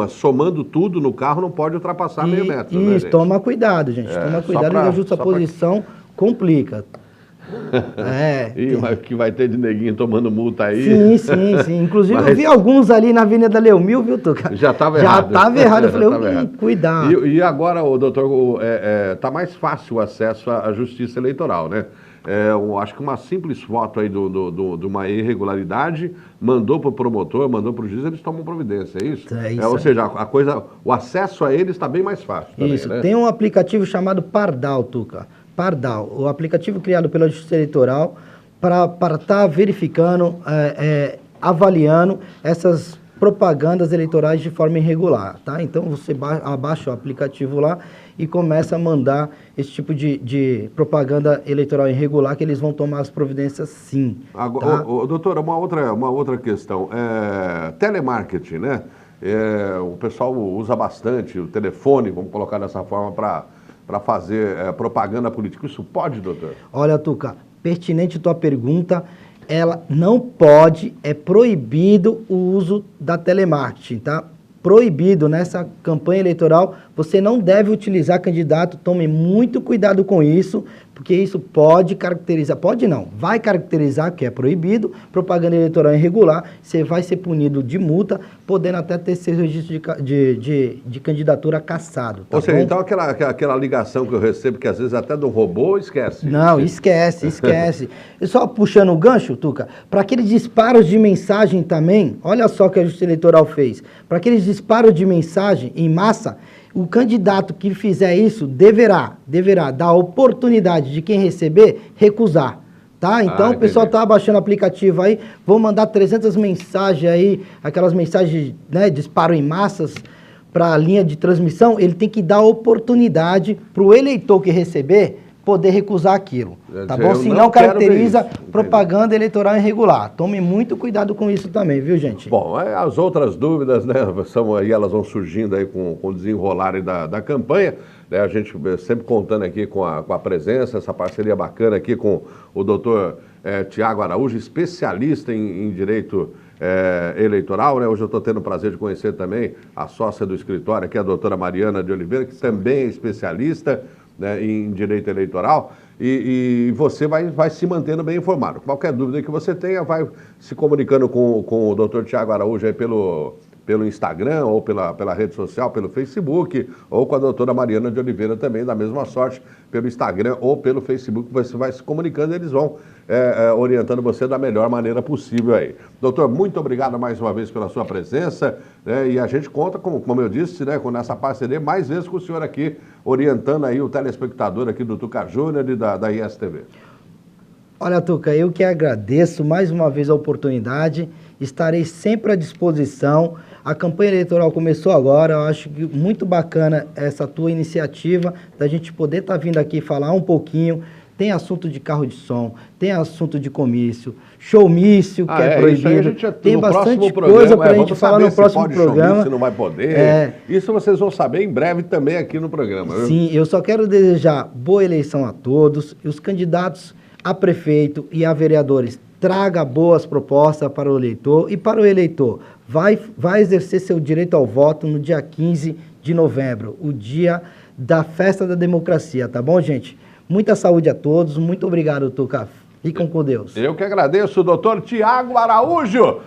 Somando tudo no carro, não pode ultrapassar meio metro, né, gente? Toma cuidado, gente. Toma cuidado, a justa posição complica. E o que vai ter de neguinho tomando multa aí. Sim. Inclusive, eu vi alguns ali na Avenida Leomil, viu, Tuca? Já estava errado. Eu falei, cuidado. E agora, doutor, está mais fácil o acesso à justiça eleitoral, né? Acho que uma simples foto aí de uma irregularidade, mandou para o promotor, mandou para o juiz, eles tomam providência, é isso? Ou seja, o acesso a eles está bem mais fácil também, isso, né? Tem um aplicativo chamado Pardal, Tuca. Pardal, o aplicativo criado pela Justiça Eleitoral para estar verificando, avaliando essas propagandas eleitorais de forma irregular, tá? Então você abaixa o aplicativo lá e começa a mandar esse tipo de propaganda eleitoral irregular, que eles vão tomar as providências sim. Agora, tá? Doutora, uma outra questão, telemarketing, né? O pessoal usa bastante o telefone, vamos colocar dessa forma, para fazer propaganda política. Isso pode, doutor? Olha, Tuca, pertinente tua pergunta. Ela não pode, é proibido o uso da telemarketing, tá? Proibido nessa campanha eleitoral, você não deve utilizar candidato, tome muito cuidado com isso, porque isso pode caracterizar, pode não, vai caracterizar que é proibido, propaganda eleitoral irregular, você vai ser punido de multa, podendo até ter seu registro de candidatura cassado. Tá? Ou seja, então aquela ligação que eu recebo, que às vezes até do robô, esquece. Não, esquece. E só puxando o gancho, Tuca, para aqueles disparos de mensagem também, olha só o que a Justiça Eleitoral fez, para aqueles disparos de mensagem em massa, o candidato que fizer isso deverá dar a oportunidade de quem receber recusar, tá? Então o pessoal tá baixando o aplicativo aí, vou mandar 300 mensagens aí, aquelas mensagens, né, disparo em massas para a linha de transmissão, ele tem que dar a oportunidade para o eleitor que receber poder recusar aquilo, tá bom? Se não caracteriza propaganda eleitoral irregular. Tome muito cuidado com isso também, viu, gente? Bom, as outras dúvidas, né, elas vão surgindo aí com o desenrolar da campanha, né, a gente sempre contando aqui com a presença, essa parceria bacana aqui com o doutor Tiago Araújo, especialista em direito eleitoral, né? Hoje eu estou tendo o prazer de conhecer também a sócia do escritório, que é a doutora Mariana de Oliveira, que também é especialista, né, em direito eleitoral, e você vai se mantendo bem informado. Qualquer dúvida que você tenha, vai se comunicando com o doutor Tiago Araújo aí pelo Instagram, ou pela rede social, pelo Facebook, ou com a doutora Mariana de Oliveira também, da mesma sorte, pelo Instagram ou pelo Facebook, você vai se comunicando, eles vão orientando você da melhor maneira possível aí. Doutor, muito obrigado mais uma vez pela sua presença, né, e a gente conta, como eu disse, né, com essa parceria, mais vezes com o senhor aqui, orientando aí o telespectador aqui do Tuca Júnior e da ISTV. Olha, Tuca, eu que agradeço mais uma vez a oportunidade, estarei sempre à disposição. A campanha eleitoral começou agora, eu acho que muito bacana essa tua iniciativa, da gente poder estar vindo aqui falar um pouquinho. Tem assunto de carro de som, tem assunto de comício, showmício, que é proibido. Tem bastante coisa para a gente falar no próximo programa. Se não vai poder. Isso vocês vão saber em breve também aqui no programa. Viu? Sim, eu só quero desejar boa eleição a todos. E os candidatos a prefeito e a vereadores, traga boas propostas para o eleitor. E para o eleitor, vai exercer seu direito ao voto no dia 15 de novembro, o dia da festa da democracia, tá bom, gente? Muita saúde a todos, muito obrigado, Tuca. Fiquem com Deus. Eu que agradeço, doutor Tiago Araújo.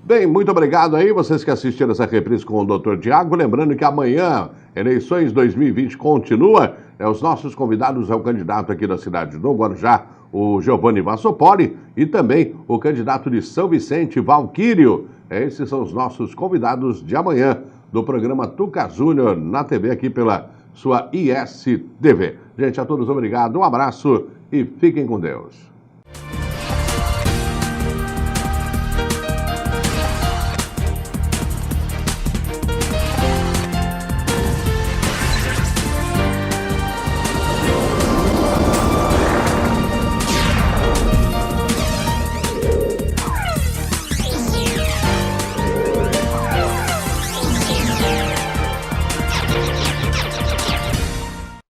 Bem, muito obrigado aí, vocês que assistiram essa reprise com o doutor Tiago. Lembrando que amanhã, eleições 2020 continua. Os nossos convidados é o candidato aqui da cidade do Guarujá, o Giovanni Vassopoli, e também o candidato de São Vicente, Valquírio. Esses são os nossos convidados de amanhã do programa Tuca Júnior na TV, aqui pela sua ISTV. Gente, a todos obrigado, um abraço e fiquem com Deus.